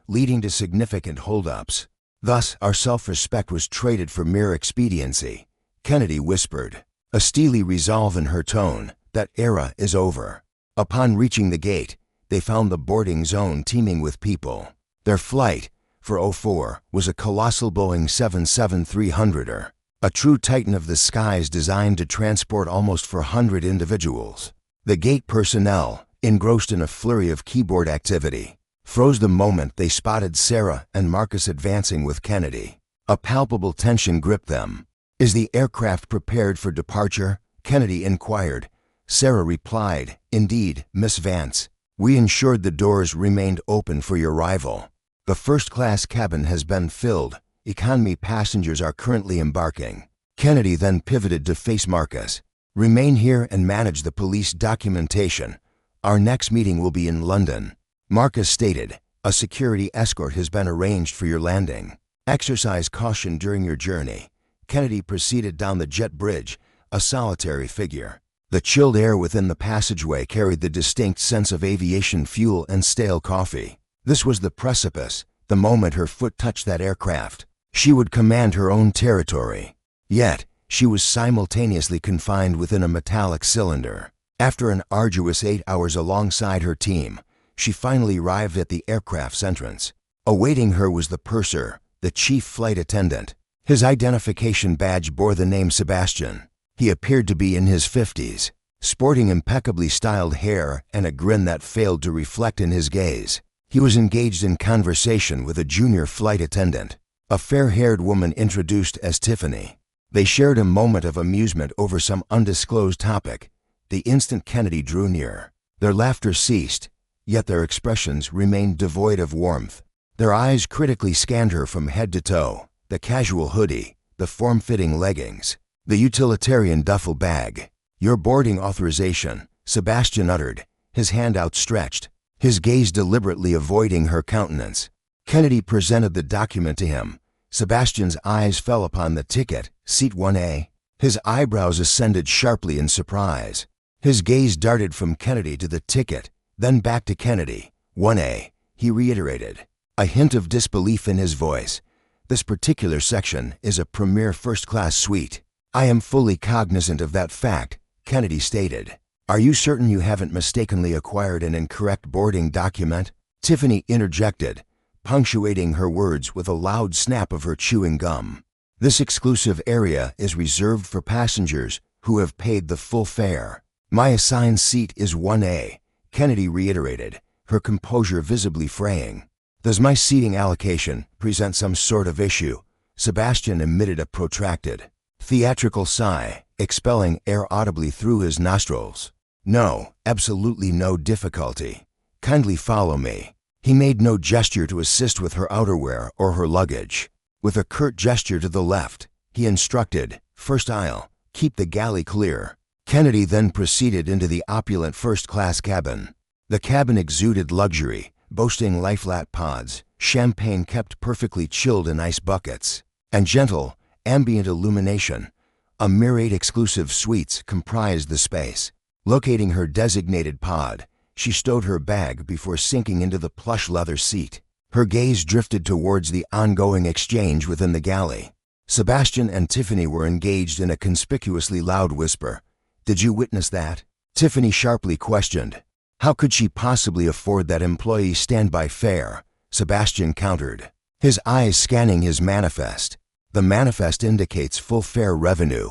leading to significant holdups. Thus, our self-respect was traded for mere expediency," Kennedy whispered, a steely resolve in her tone. "That era is over." Upon reaching the gate, they found the boarding zone teeming with people. Their flight, for 04, was a colossal Boeing 777-300er, a true titan of the skies designed to transport almost 400 individuals. The gate personnel, engrossed in a flurry of keyboard activity, froze the moment they spotted Sarah and Marcus advancing with Kennedy. A palpable tension gripped them. "Is the aircraft prepared for departure?" Kennedy inquired. Sarah replied, "Indeed, Miss Vance. We ensured the doors remained open for your arrival. The first-class cabin has been filled. Economy passengers are currently embarking." Kennedy then pivoted to face Marcus. "Remain here and manage the police documentation. Our next meeting will be in London." Marcus stated, "A security escort has been arranged for your landing. Exercise caution during your journey." Kennedy proceeded down the jet bridge, a solitary figure. The chilled air within the passageway carried the distinct sense of aviation fuel and stale coffee. This was the precipice. The moment her foot touched that aircraft, she would command her own territory. Yet, she was simultaneously confined within a metallic cylinder. After an arduous 8 hours alongside her team, she finally arrived at the aircraft's entrance. Awaiting her was the purser, the chief flight attendant. His identification badge bore the name Sebastian. He appeared to be in his 50s, sporting impeccably styled hair and a grin that failed to reflect in his gaze. He was engaged in conversation with a junior flight attendant, a fair-haired woman introduced as Tiffany. They shared a moment of amusement over some undisclosed topic. The instant Kennedy drew near, their laughter ceased, yet their expressions remained devoid of warmth. Their eyes critically scanned her from head to toe, the casual hoodie, the form-fitting leggings, the utilitarian duffel bag. "Your boarding authorization," Sebastian uttered, his hand outstretched, his gaze deliberately avoiding her countenance. Kennedy presented the document to him. Sebastian's eyes fell upon the ticket, seat 1A. His eyebrows ascended sharply in surprise. His gaze darted from Kennedy to the ticket, then back to Kennedy. 1A, he reiterated, a hint of disbelief in his voice. "This particular section is a premier first-class suite." "I am fully cognizant of that fact," Kennedy stated. "Are you certain you haven't mistakenly acquired an incorrect boarding document?" Tiffany interjected, punctuating her words with a loud snap of her chewing gum. "This exclusive area is reserved for passengers who have paid the full fare." "My assigned seat is 1A, Kennedy reiterated, her composure visibly fraying. "Does my seating allocation present some sort of issue?" Sebastian emitted a protracted, theatrical sigh, expelling air audibly through his nostrils. "No, absolutely no difficulty. Kindly follow me." He made no gesture to assist with her outerwear or her luggage. With a curt gesture to the left, he instructed, "First aisle, keep the galley clear." Kennedy then proceeded into the opulent first-class cabin. The cabin exuded luxury, boasting lie-flat pods, champagne kept perfectly chilled in ice buckets, and gentle, ambient illumination. A myriad exclusive suites comprised the space. Locating her designated pod, she stowed her bag before sinking into the plush leather seat. Her gaze drifted towards the ongoing exchange within the galley. Sebastian and Tiffany were engaged in a conspicuously loud whisper. "Did you witness that?" Tiffany sharply questioned. "How could she possibly afford that employee standby fare?" Sebastian countered, his eyes scanning his manifest. "The manifest indicates full fare revenue,"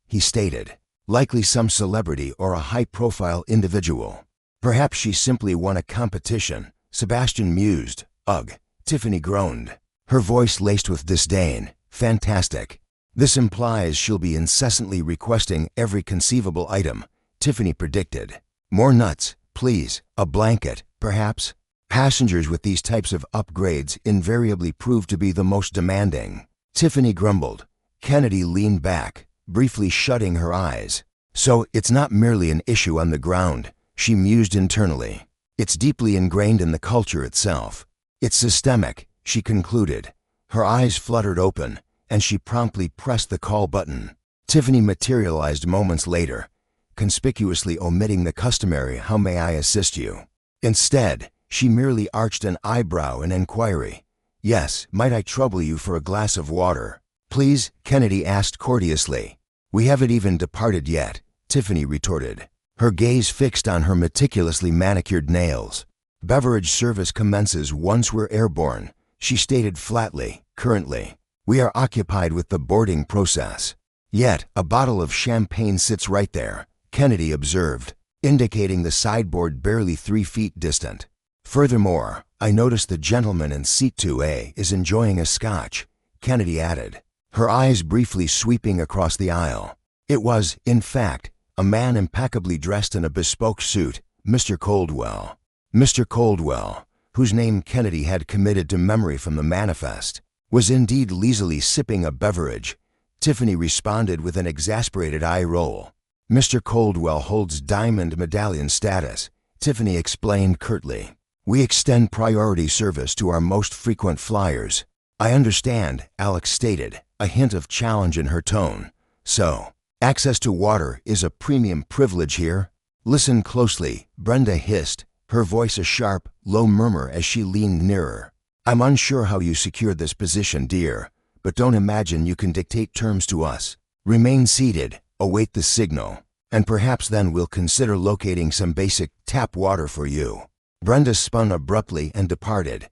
he stated. "Likely some celebrity or a high-profile individual. Perhaps she simply won a competition," Sebastian mused. "Ugh," Tiffany groaned, her voice laced with disdain. "Fantastic. This implies she'll be incessantly requesting every conceivable item," Tiffany predicted. "More nuts, please, a blanket, perhaps?" Passengers with these types of upgrades invariably prove to be the most demanding, Tiffany grumbled. Kennedy leaned back, briefly shutting her eyes. "So it's not merely an issue on the ground," she mused internally. "It's deeply ingrained in the culture itself. It's systemic," she concluded. Her eyes fluttered open, and she promptly pressed the call button. Tiffany materialized moments later, conspicuously omitting the customary "How may I assist you?" Instead, she merely arched an eyebrow in inquiry. "Yes, might I trouble you for a glass of water?" "Please," Kennedy asked courteously. "We haven't even departed yet," Tiffany retorted, her gaze fixed on her meticulously manicured nails. "Beverage service commences once we're airborne," she stated flatly. "Currently, we are occupied with the boarding process." "Yet, a bottle of champagne sits right there," Kennedy observed, indicating the sideboard barely 3 feet distant. "Furthermore, I notice the gentleman in seat 2A is enjoying a scotch," Kennedy added, her eyes briefly sweeping across the aisle. It was, in fact, a man impeccably dressed in a bespoke suit, Mr. Coldwell. Mr. Coldwell, whose name Kennedy had committed to memory from the manifest, was indeed lazily sipping a beverage. Tiffany responded with an exasperated eye roll. "Mr. Coldwell holds diamond medallion status," Tiffany explained curtly. "We extend priority service to our most frequent flyers." "I understand," Alex stated, a hint of challenge in her tone. "So, access to water is a premium privilege here?" "Listen closely," Brenda hissed, her voice a sharp, low murmur as she leaned nearer. "I'm unsure how you secured this position, dear, but don't imagine you can dictate terms to us. Remain seated, await the signal, and perhaps then we'll consider locating some basic tap water for you." Brenda spun abruptly and departed.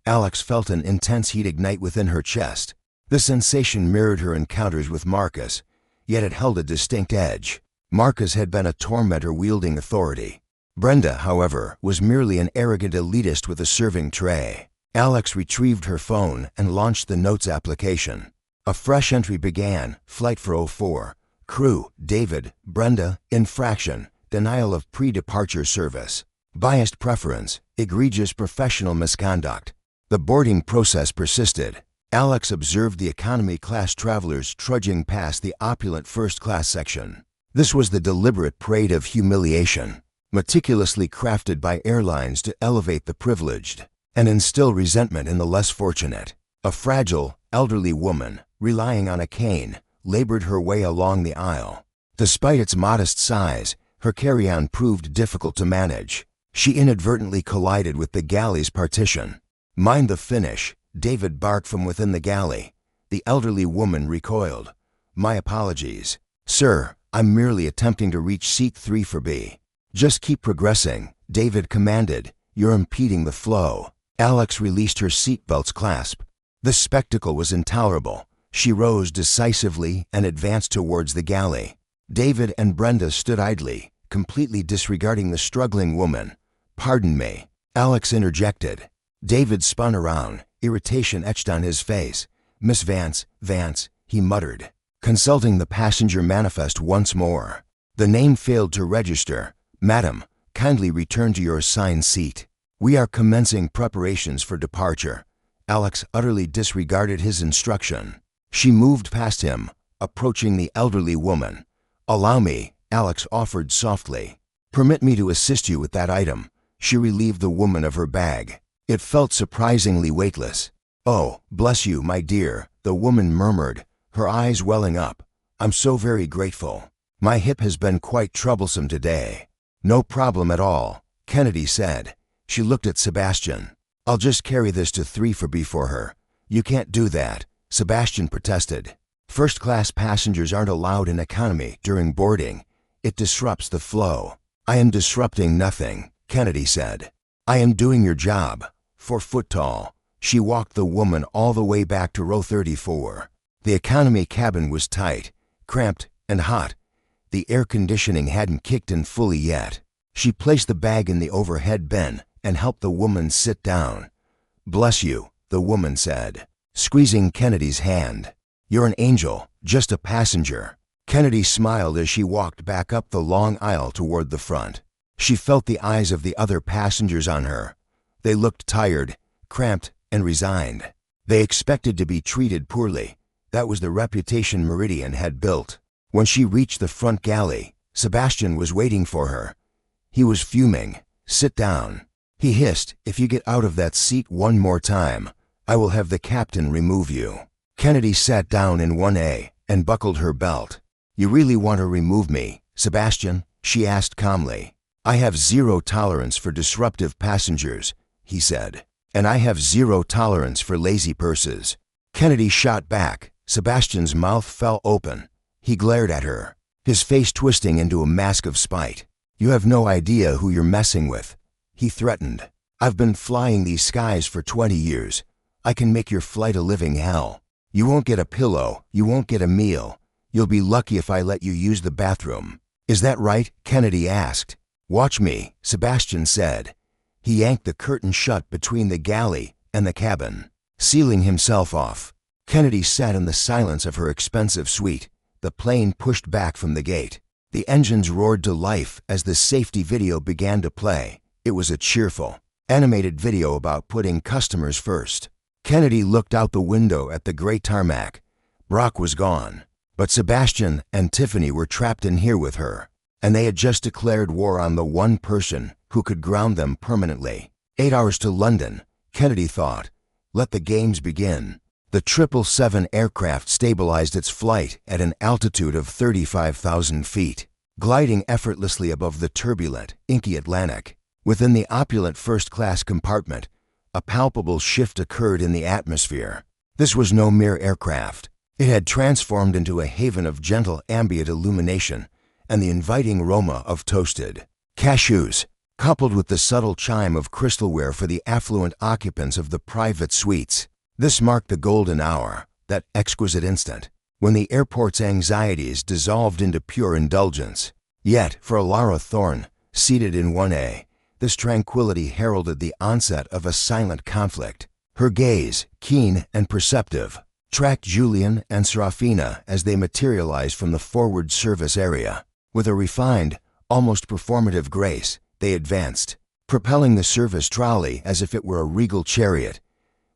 Alex felt an intense heat ignite within her chest. The sensation mirrored her encounters with Marcus, yet it held a distinct edge. Marcus had been a tormentor wielding authority. Brenda, however, was merely an arrogant elitist with a serving tray. Alex retrieved her phone and launched the notes application. A fresh entry began, Flight for 04. Crew, David, Brenda, infraction, denial of pre-departure service. Biased preference, egregious professional misconduct. The boarding process persisted. Alex observed the economy class travelers trudging past the opulent first-class section. This was the deliberate parade of humiliation, meticulously crafted by airlines to elevate the privileged and instill resentment in the less fortunate. A fragile, elderly woman, relying on a cane, labored her way along the aisle. Despite its modest size, her carry-on proved difficult to manage. She inadvertently collided with the galley's partition. "Mind the finish," David barked from within the galley. The elderly woman recoiled. "My apologies, sir, I'm merely attempting to reach seat 3 for B." "Just keep progressing," David commanded. "You're impeding the flow." Alex released her seatbelt's clasp. The spectacle was intolerable. She rose decisively and advanced towards the galley. David and Brenda stood idly, completely disregarding the struggling woman. "Pardon me," Alex interjected. David spun around, irritation etched on his face. "Miss Vance, he muttered, consulting the passenger manifest once more. The name failed to register. "Madam, kindly return to your assigned seat. We are commencing preparations for departure." Alex utterly disregarded his instruction. She moved past him, approaching the elderly woman. "Allow me," Alex offered softly. "Permit me to assist you with that item." She relieved the woman of her bag. It felt surprisingly weightless. "Oh, bless you, my dear," the woman murmured, her eyes welling up. "I'm so very grateful. My hip has been quite troublesome today." "No problem at all," Kennedy said. She looked at Sebastian. "I'll just carry this to 3 for B for her." "You can't do that," Sebastian protested. First-class passengers aren't allowed in economy during boarding. It disrupts the flow. I am disrupting nothing, Kennedy said. I am doing your job. 4 foot tall, she walked the woman all the way back to row 34. The economy cabin was tight, cramped, and hot. The air conditioning hadn't kicked in fully yet. She placed the bag in the overhead bin and helped the woman sit down. "Bless you," the woman said, squeezing Kennedy's hand. "You're an angel, just a passenger." Kennedy smiled as she walked back up the long aisle toward the front. She felt the eyes of the other passengers on her. They looked tired, cramped, and resigned. They expected to be treated poorly. That was the reputation Meridian had built. When she reached the front galley, Sebastian was waiting for her. He was fuming. "Sit down," he hissed. "If you get out of that seat one more time, I will have the captain remove you." Kennedy sat down in 1A and buckled her belt. "You really want to remove me, Sebastian?" she asked calmly. "I have zero tolerance for disruptive passengers," he said, "and I have zero tolerance for lazy purses." Kennedy shot back. Sebastian's mouth fell open. He glared at her, his face twisting into a mask of spite. "You have no idea who you're messing with," he threatened. "I've been flying these skies for 20 years. I can make your flight a living hell. You won't get a pillow, you won't get a meal. You'll be lucky if I let you use the bathroom." "Is that right?" Kennedy asked. "Watch me," Sebastian said. He yanked the curtain shut between the galley and the cabin, sealing himself off. Kennedy sat in the silence of her expensive suite. The plane pushed back from the gate. The engines roared to life as the safety video began to play. It was a cheerful, animated video about putting customers first. Kennedy looked out the window at the gray tarmac. Brock was gone, but Sebastian and Tiffany were trapped in here with her, and they had just declared war on the one person who could ground them permanently. 8 hours to London, Kennedy thought. Let the games begin. The 777 aircraft stabilized its flight at an altitude of 35,000 feet, gliding effortlessly above the turbulent, inky Atlantic. Within the opulent first-class compartment, a palpable shift occurred in the atmosphere. This was no mere aircraft. It had transformed into a haven of gentle ambient illumination and the inviting aroma of toasted cashews, coupled with the subtle chime of crystalware for the affluent occupants of the private suites. This marked the golden hour, that exquisite instant, when the airport's anxieties dissolved into pure indulgence. Yet, for Alara Thorne, seated in 1A, this tranquility heralded the onset of a silent conflict. Her gaze, keen and perceptive, tracked Julian and Serafina as they materialized from the forward service area. With a refined, almost performative grace, they advanced, propelling the service trolley as if it were a regal chariot.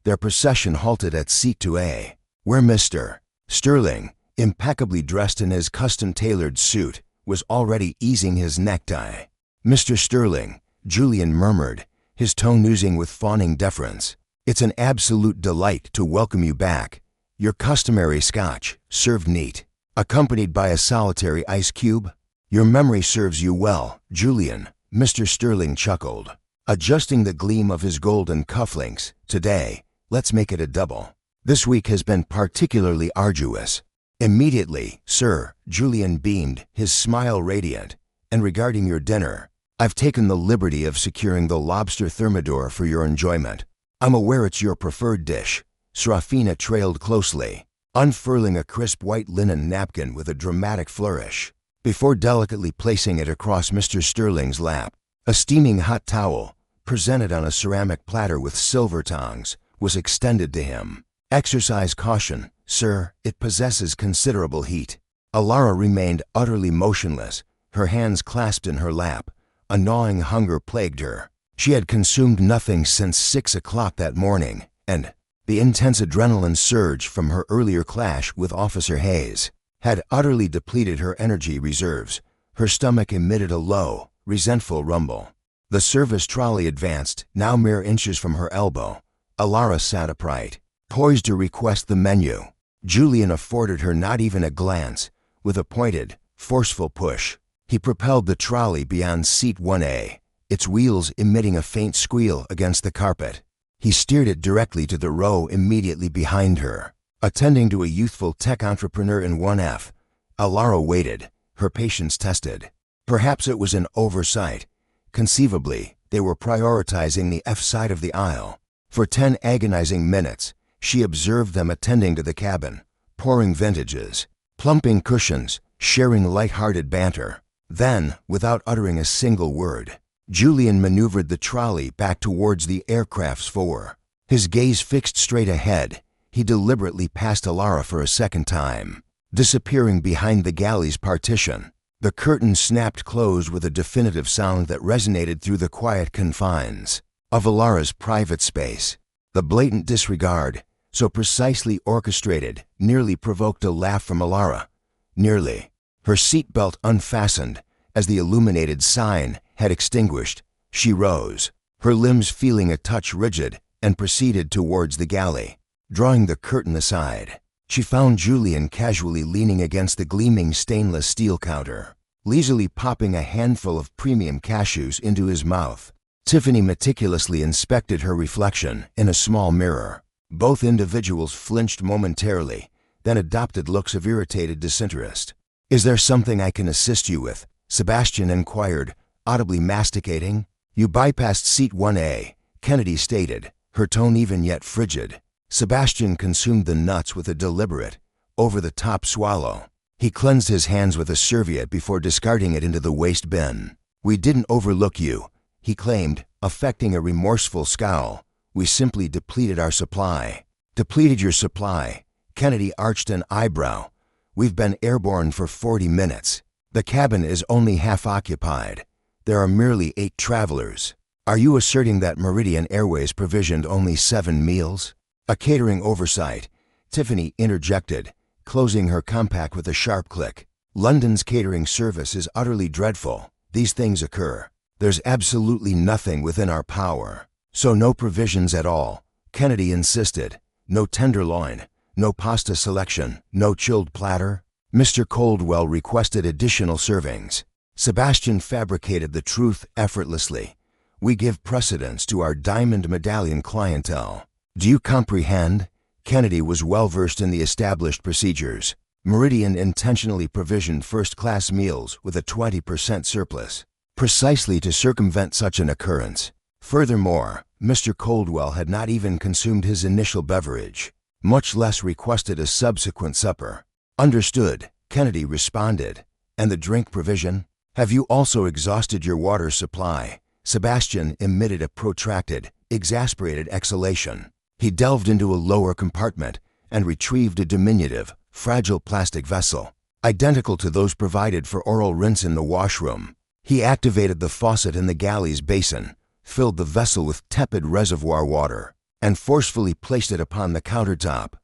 Their procession halted at seat 2A, where Mr. Sterling, impeccably dressed in his custom-tailored suit, was already easing his necktie. "Mr. Sterling," Julian murmured, his tone oozing with fawning deference, "it's an absolute delight to welcome you back. Your customary scotch, served neat, accompanied by a solitary ice cube. Your memory serves you well, Julian," Mr. Sterling chuckled, adjusting the gleam of his golden cufflinks. "Today, let's make it a double. This week has been particularly arduous." "Immediately, sir," Julian beamed, his smile radiant. "And regarding your dinner, I've taken the liberty of securing the lobster thermidor for your enjoyment. I'm aware it's your preferred dish." Serafina trailed closely, unfurling a crisp white linen napkin with a dramatic flourish, before delicately placing it across Mr. Sterling's lap. A steaming hot towel, presented on a ceramic platter with silver tongs, was extended to him. "Exercise caution, sir, it possesses considerable heat." Alara remained utterly motionless, her hands clasped in her lap. A gnawing hunger plagued her. She had consumed nothing since 6 o'clock that morning, and the intense adrenaline surge from her earlier clash with Officer Hayes had utterly depleted her energy reserves. Her stomach emitted a low, resentful rumble. The service trolley advanced, now mere inches from her elbow. Alara sat upright, poised to request the menu. Julian afforded her not even a glance. With a pointed, forceful push, he propelled the trolley beyond seat 1A, its wheels emitting a faint squeal against the carpet. He steered it directly to the row immediately behind her, Attending to a youthful tech entrepreneur in 1F, Alara waited, her patience tested. Perhaps it was an oversight. Conceivably, they were prioritizing the F side of the aisle. For 10 agonizing minutes, she observed them attending to the cabin, pouring vintages, plumping cushions, sharing light-hearted banter. Then, without uttering a single word, Julian maneuvered the trolley back towards the aircraft's fore. His gaze fixed straight ahead, he deliberately passed Alara for a second time, disappearing behind the galley's partition. The curtain snapped closed with a definitive sound that resonated through the quiet confines of Alara's private space. The blatant disregard, so precisely orchestrated, nearly provoked a laugh from Alara. Nearly. Her seatbelt unfastened. As the illuminated sign had extinguished, she rose, her limbs feeling a touch rigid, and proceeded towards the galley. Drawing the curtain aside, she found Julian casually leaning against the gleaming stainless steel counter, leisurely popping a handful of premium cashews into his mouth. Tiffany meticulously inspected her reflection in a small mirror. Both individuals flinched momentarily, then adopted looks of irritated disinterest. "Is there something I can assist you with?" Sebastian inquired, audibly masticating. "You bypassed seat 1A, Kennedy stated, her tone even yet frigid. Sebastian consumed the nuts with a deliberate, over-the-top swallow. He cleansed his hands with a serviette before discarding it into the waste bin. "We didn't overlook you," he claimed, affecting a remorseful scowl. "We simply depleted our supply." "Depleted your supply?" Kennedy arched an eyebrow. "We've been airborne for 40 minutes. The cabin is only half occupied. There are merely 8 travelers. Are you asserting that Meridian Airways provisioned only 7 meals?" "A catering oversight," Tiffany interjected, closing her compact with a sharp click. "London's catering service is utterly dreadful. These things occur. There's absolutely nothing within our power." "So no provisions at all," Kennedy insisted. "No tenderloin, no pasta selection, no chilled platter?" Mr. Coldwell requested additional servings. Sebastian fabricated the truth effortlessly. "We give precedence to our diamond medallion clientele. Do you comprehend?" Kennedy was well versed in the established procedures. Meridian intentionally provisioned first-class meals with a 20% surplus, precisely to circumvent such an occurrence. Furthermore, Mr. Coldwell had not even consumed his initial beverage, much less requested a subsequent supper. "Understood," Kennedy responded. "And the drink provision? Have you also exhausted your water supply?" Sebastian emitted a protracted, exasperated exhalation. He delved into a lower compartment and retrieved a diminutive, fragile plastic vessel, identical to those provided for oral rinse in the washroom. He activated the faucet in the galley's basin, filled the vessel with tepid reservoir water, and forcefully placed it upon the countertop.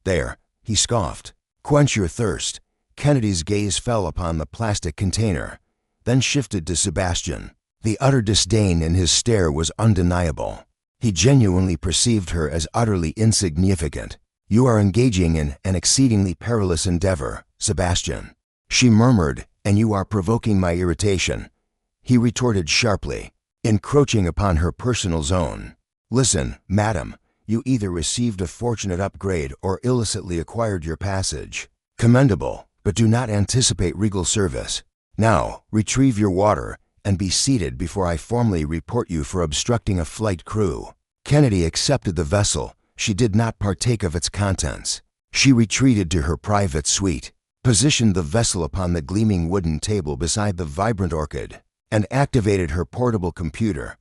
"There," he scoffed. "Quench your thirst." Kennedy's gaze fell upon the plastic container, then shifted to Sebastian. The utter disdain in his stare was undeniable. He genuinely perceived her as utterly insignificant. "You are engaging in an exceedingly perilous endeavor, Sebastian," she murmured, "and you are provoking my irritation." He retorted sharply, encroaching upon her personal zone. "Listen, madam, you either received a fortunate upgrade or illicitly acquired your passage. Commendable, but do not anticipate regal service. Now, retrieve your water and be seated before I formally report you for obstructing a flight crew." Kennedy accepted the vessel. She did not partake of its contents. She retreated to her private suite, positioned the vessel upon the gleaming wooden table beside the vibrant orchid, and activated her portable computer.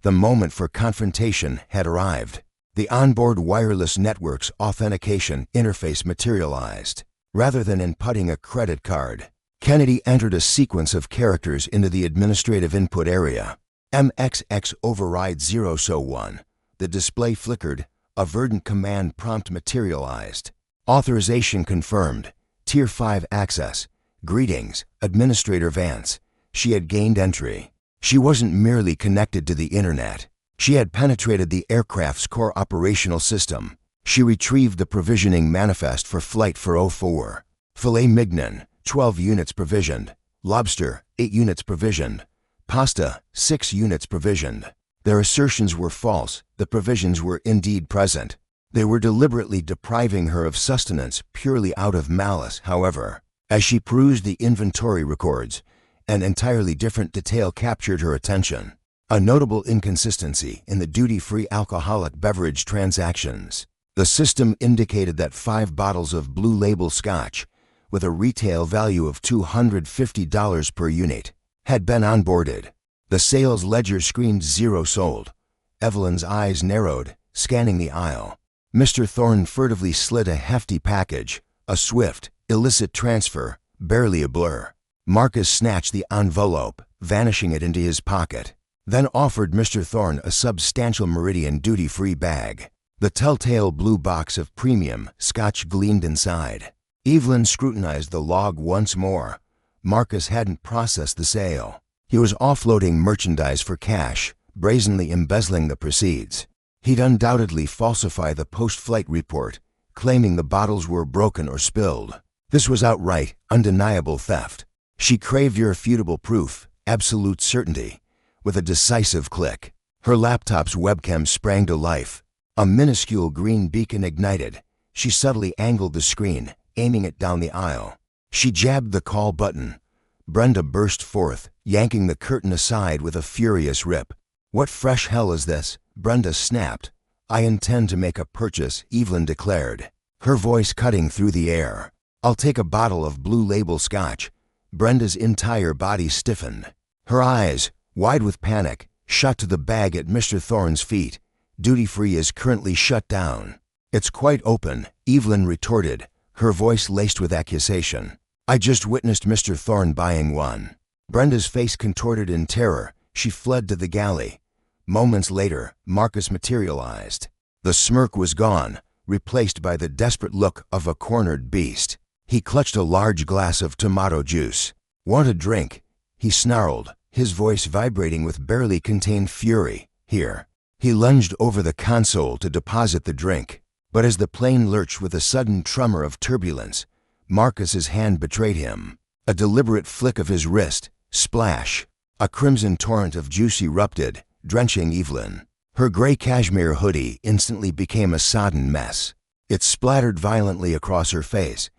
The moment for confrontation had arrived. The onboard wireless network's authentication interface materialized. Rather than inputting a credit card, Kennedy entered a sequence of characters into the administrative input area. MXX override 0 so 1. The display flickered. A verdant command prompt materialized. Authorization confirmed. Tier 5 access. Greetings, Administrator Vance. She had gained entry. She wasn't merely connected to the internet. She had penetrated the aircraft's core operational system. She retrieved the provisioning manifest for Flight 404. Filet mignon, 12 units provisioned. Lobster, 8 units provisioned. Pasta, 6 units provisioned. Their assertions were false. The provisions were indeed present. They were deliberately depriving her of sustenance purely out of malice, however. As she perused the inventory records, an entirely different detail captured her attention. A notable inconsistency in the duty-free alcoholic beverage transactions. The system indicated that 5 bottles of Blue Label Scotch, with a retail value of $250 per unit, had been onboarded. The sales ledger screened 0 sold. Evelyn's eyes narrowed, scanning the aisle. Mr. Thorne furtively slid a hefty package, a swift, illicit transfer, barely a blur. Marcus snatched the envelope, vanishing it into his pocket, then offered Mr. Thorne a substantial Meridian duty-free bag. The telltale blue box of premium Scotch gleamed inside. Evelyn scrutinized the log once more. Marcus hadn't processed the sale. He was offloading merchandise for cash, brazenly embezzling the proceeds. He'd undoubtedly falsify the post-flight report, claiming the bottles were broken or spilled. This was outright, undeniable theft. She craved irrefutable proof, absolute certainty. With a decisive click, her laptop's webcam sprang to life. A minuscule green beacon ignited. She subtly angled the screen, aiming it down the aisle. She jabbed the call button. Brenda burst forth, yanking the curtain aside with a furious rip. "What fresh hell is this?" Brenda snapped. "I intend to make a purchase," Evelyn declared, her voice cutting through the air. "I'll take a bottle of Blue Label Scotch." Brenda's entire body stiffened. Her eyes, wide with panic, shot to the bag at Mr. Thorne's feet. "Duty-free is currently shut down." "It's quite open," Evelyn retorted, her voice laced with accusation. "I just witnessed Mr. Thorne buying one." Brenda's face contorted in terror. She fled to the galley. Moments later, Marcus materialized. The smirk was gone, replaced by the desperate look of a cornered beast. He clutched a large glass of tomato juice. "Want a drink?" he snarled, his voice vibrating with barely contained fury. "Here." He lunged over the console to deposit the drink. But as the plane lurched with a sudden tremor of turbulence, Marcus's hand betrayed him. A deliberate flick of his wrist. Splash! A crimson torrent of juice erupted, drenching Evelyn. Her gray cashmere hoodie instantly became a sodden mess. It splattered violently across her face,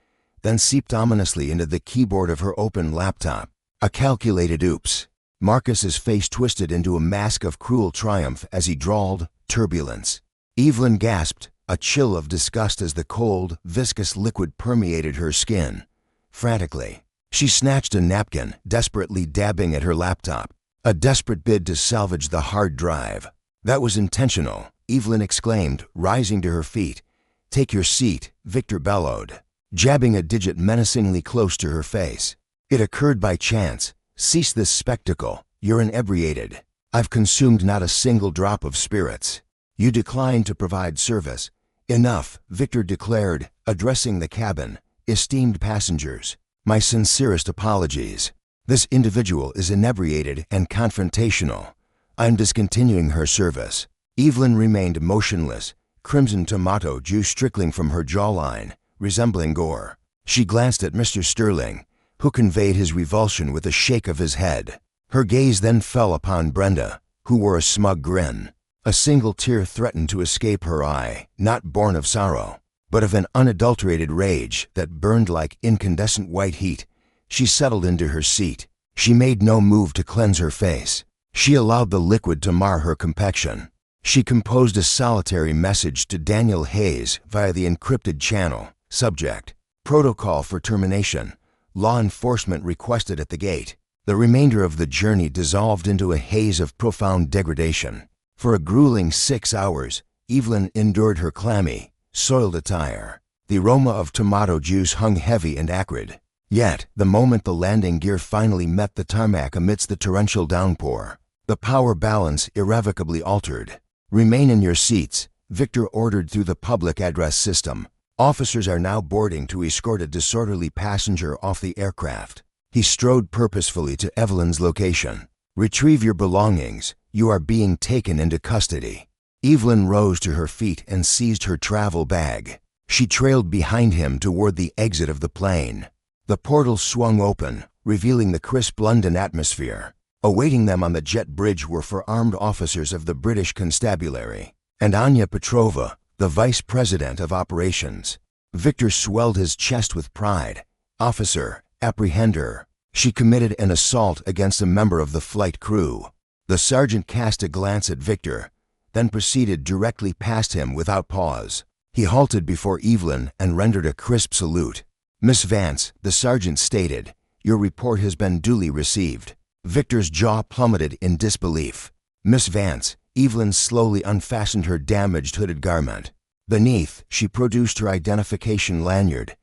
then seeped ominously into the keyboard of her open laptop. A calculated oops. Marcus's face twisted into a mask of cruel triumph as he drawled, "Turbulence." Evelyn gasped, a chill of disgust as the cold, viscous liquid permeated her skin. Frantically, she snatched a napkin, desperately dabbing at her laptop. A desperate bid to salvage the hard drive. "That was intentional," Evelyn exclaimed, rising to her feet. "Take your seat," Victor bellowed, jabbing a digit menacingly close to her face. "It occurred by chance. Cease this spectacle. You're inebriated." "I've consumed not a single drop of spirits." "You declined to provide service." "Enough," Victor declared, addressing the cabin. "Esteemed passengers, my sincerest apologies. This individual is inebriated and confrontational. I'm discontinuing her service." Evelyn remained motionless, crimson tomato juice trickling from her jawline, resembling gore. She glanced at Mr. Sterling, who conveyed his revulsion with a shake of his head. Her gaze then fell upon Brenda, who wore a smug grin. A single tear threatened to escape her eye, not born of sorrow, but of an unadulterated rage that burned like incandescent white heat. She settled into her seat. She made no move to cleanse her face. She allowed the liquid to mar her complexion. She composed a solitary message to Daniel Hayes via the encrypted channel. Subject: Protocol for termination. Law enforcement requested at the gate. The remainder of the journey dissolved into a haze of profound degradation. For a grueling 6 hours, Evelyn endured her clammy, soiled attire. The aroma of tomato juice hung heavy and acrid. Yet, the moment the landing gear finally met the tarmac amidst the torrential downpour, the power balance irrevocably altered. "Remain in your seats," Victor ordered through the public address system. "Officers are now boarding to escort a disorderly passenger off the aircraft." He strode purposefully to Evelyn's location. "Retrieve your belongings. You are being taken into custody." Evelyn rose to her feet and seized her travel bag. She trailed behind him toward the exit of the plane. The portal swung open, revealing the crisp London atmosphere. Awaiting them on the jet bridge were 4 armed officers of the British Constabulary, and Anya Petrova, the vice president of operations. Victor swelled his chest with pride. Officer, apprehend her. She committed an assault against a member of the flight crew. The sergeant cast a glance at Victor, then proceeded directly past him without pause. He halted before Evelyn and rendered a crisp salute. Miss Vance, the sergeant stated, your report has been duly received. Victor's jaw plummeted in disbelief. Miss Vance, Evelyn slowly unfastened her damaged hooded garment. Beneath, she produced her identification lanyard.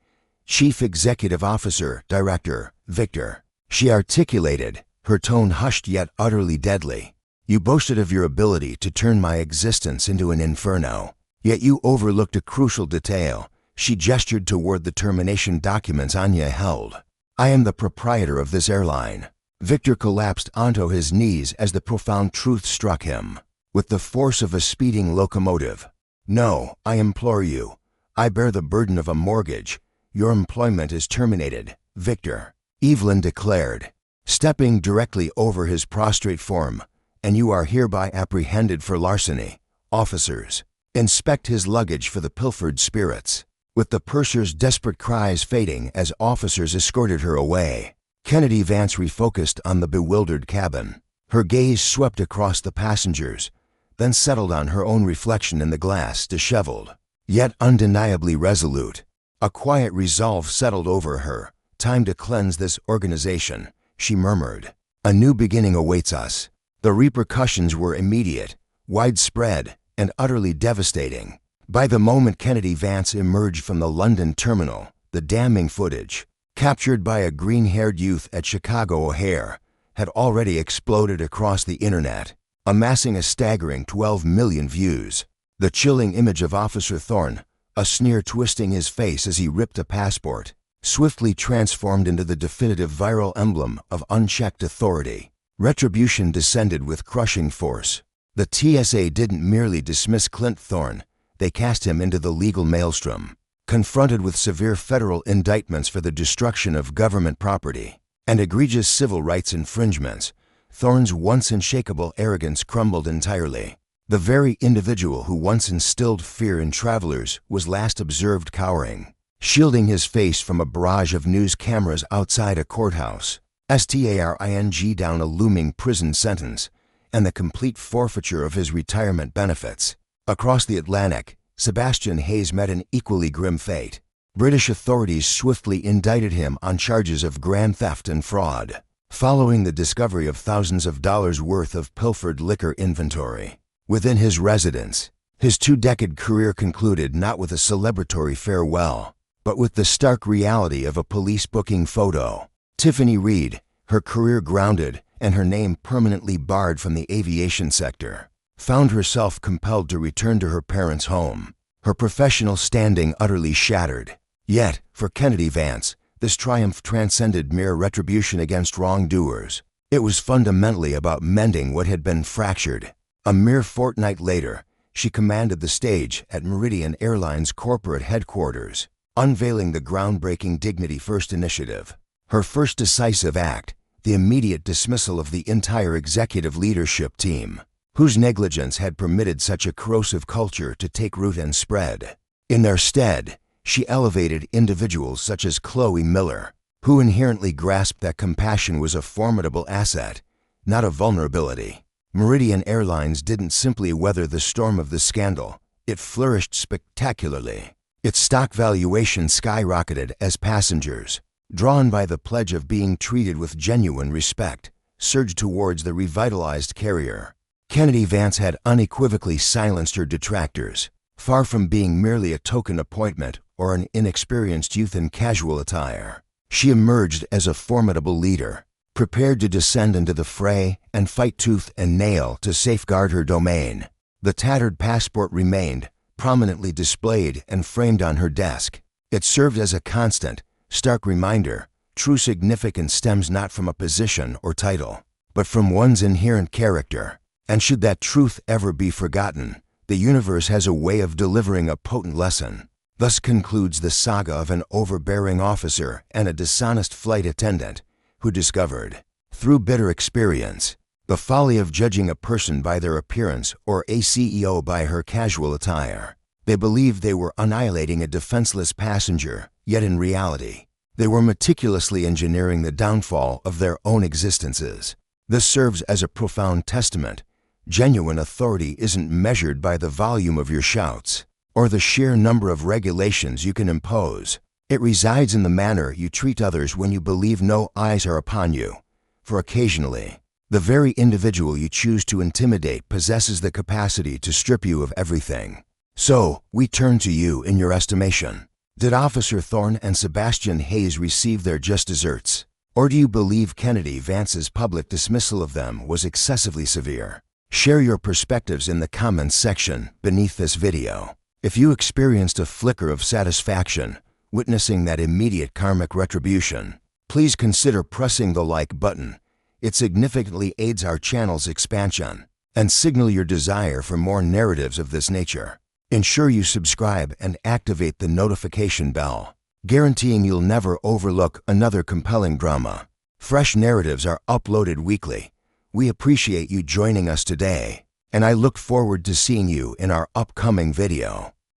Chief Executive Officer, Director, Victor. She articulated, her tone hushed yet utterly deadly. You boasted of your ability to turn my existence into an inferno. Yet you overlooked a crucial detail. She gestured toward the termination documents Anya held. I am the proprietor of this airline. Victor collapsed onto his knees as the profound truth struck him. With the force of a speeding locomotive. No, I implore you. I bear the burden of a mortgage. Your employment is terminated, Victor, Evelyn declared, stepping directly over his prostrate form. And you are hereby apprehended for larceny. Officers, inspect his luggage for the pilfered spirits. With the purser's desperate cries fading as officers escorted her away, Kennedy Vance refocused on the bewildered cabin. Her gaze swept across the passengers, then settled on her own reflection in the glass, disheveled, yet undeniably resolute. A quiet resolve settled over her. Time to cleanse this organization, she murmured. A new beginning awaits us. The repercussions were immediate, widespread, and utterly devastating. By the moment Kennedy Vance emerged from the London terminal, the damning footage, captured by a green-haired youth at Chicago O'Hare, had already exploded across the internet, amassing a staggering 12 million views. The chilling image of Officer Thorne, a sneer twisting his face as he ripped a passport, swiftly transformed into the definitive viral emblem of unchecked authority. Retribution descended with crushing force. The TSA didn't merely dismiss Clint Thorne, they cast him into the legal maelstrom. Confronted with severe federal indictments for the destruction of government property and egregious civil rights infringements, Thorne's once unshakable arrogance crumbled entirely. The very individual who once instilled fear in travelers was last observed cowering, shielding his face from a barrage of news cameras outside a courthouse, staring down a looming prison sentence and the complete forfeiture of his retirement benefits. Across the Atlantic, Sebastian Hayes met an equally grim fate. British authorities swiftly indicted him on charges of grand theft and fraud, following the discovery of thousands of dollars worth of pilfered liquor inventory within his residence. His two-decade career concluded not with a celebratory farewell, but with the stark reality of a police booking photo. Tiffany Reed, her career grounded and her name permanently barred from the aviation sector, found herself compelled to return to her parents' home, her professional standing utterly shattered. Yet, for Kennedy Vance, this triumph transcended mere retribution against wrongdoers. It was fundamentally about mending what had been fractured. A mere fortnight later, she commanded the stage at Meridian Airline's corporate headquarters, unveiling the groundbreaking Dignity First initiative. Her first decisive act, the immediate dismissal of the entire executive leadership team, whose negligence had permitted such a corrosive culture to take root and spread. In their stead, she elevated individuals such as Chloe Miller, who inherently grasped that compassion was a formidable asset, not a vulnerability. Meridian Airlines didn't simply weather the storm of the scandal, it flourished spectacularly. Its stock valuation skyrocketed as passengers, drawn by the pledge of being treated with genuine respect, surged towards the revitalized carrier. Kennedy Vance had unequivocally silenced her detractors, far from being merely a token appointment or an inexperienced youth in casual attire. She emerged as a formidable leader, prepared to descend into the fray and fight tooth and nail to safeguard her domain. The tattered passport remained, prominently displayed and framed on her desk. It served as a constant, stark reminder: true significance stems not from a position or title, but from one's inherent character. And should that truth ever be forgotten, the universe has a way of delivering a potent lesson. Thus concludes the saga of an overbearing officer and a dishonest flight attendant who discovered, through bitter experience, the folly of judging a person by their appearance or a CEO by her casual attire. They believed they were annihilating a defenseless passenger, yet in reality, they were meticulously engineering the downfall of their own existences. This serves as a profound testament. Genuine authority isn't measured by the volume of your shouts or the sheer number of regulations you can impose. It resides in the manner you treat others when you believe no eyes are upon you. For occasionally, the very individual you choose to intimidate possesses the capacity to strip you of everything. So, we turn to you in your estimation. Did Officer Thorne and Sebastian Hayes receive their just desserts? Or do you believe Kennedy Vance's public dismissal of them was excessively severe? Share your perspectives in the comments section beneath this video. If you experienced a flicker of satisfaction witnessing that immediate karmic retribution, please consider pressing the like button. It significantly aids our channel's expansion, and signal your desire for more narratives of this nature. Ensure you subscribe and activate the notification bell, guaranteeing you'll never overlook another compelling drama. Fresh narratives are uploaded weekly. We appreciate you joining us today, and I look forward to seeing you in our upcoming video.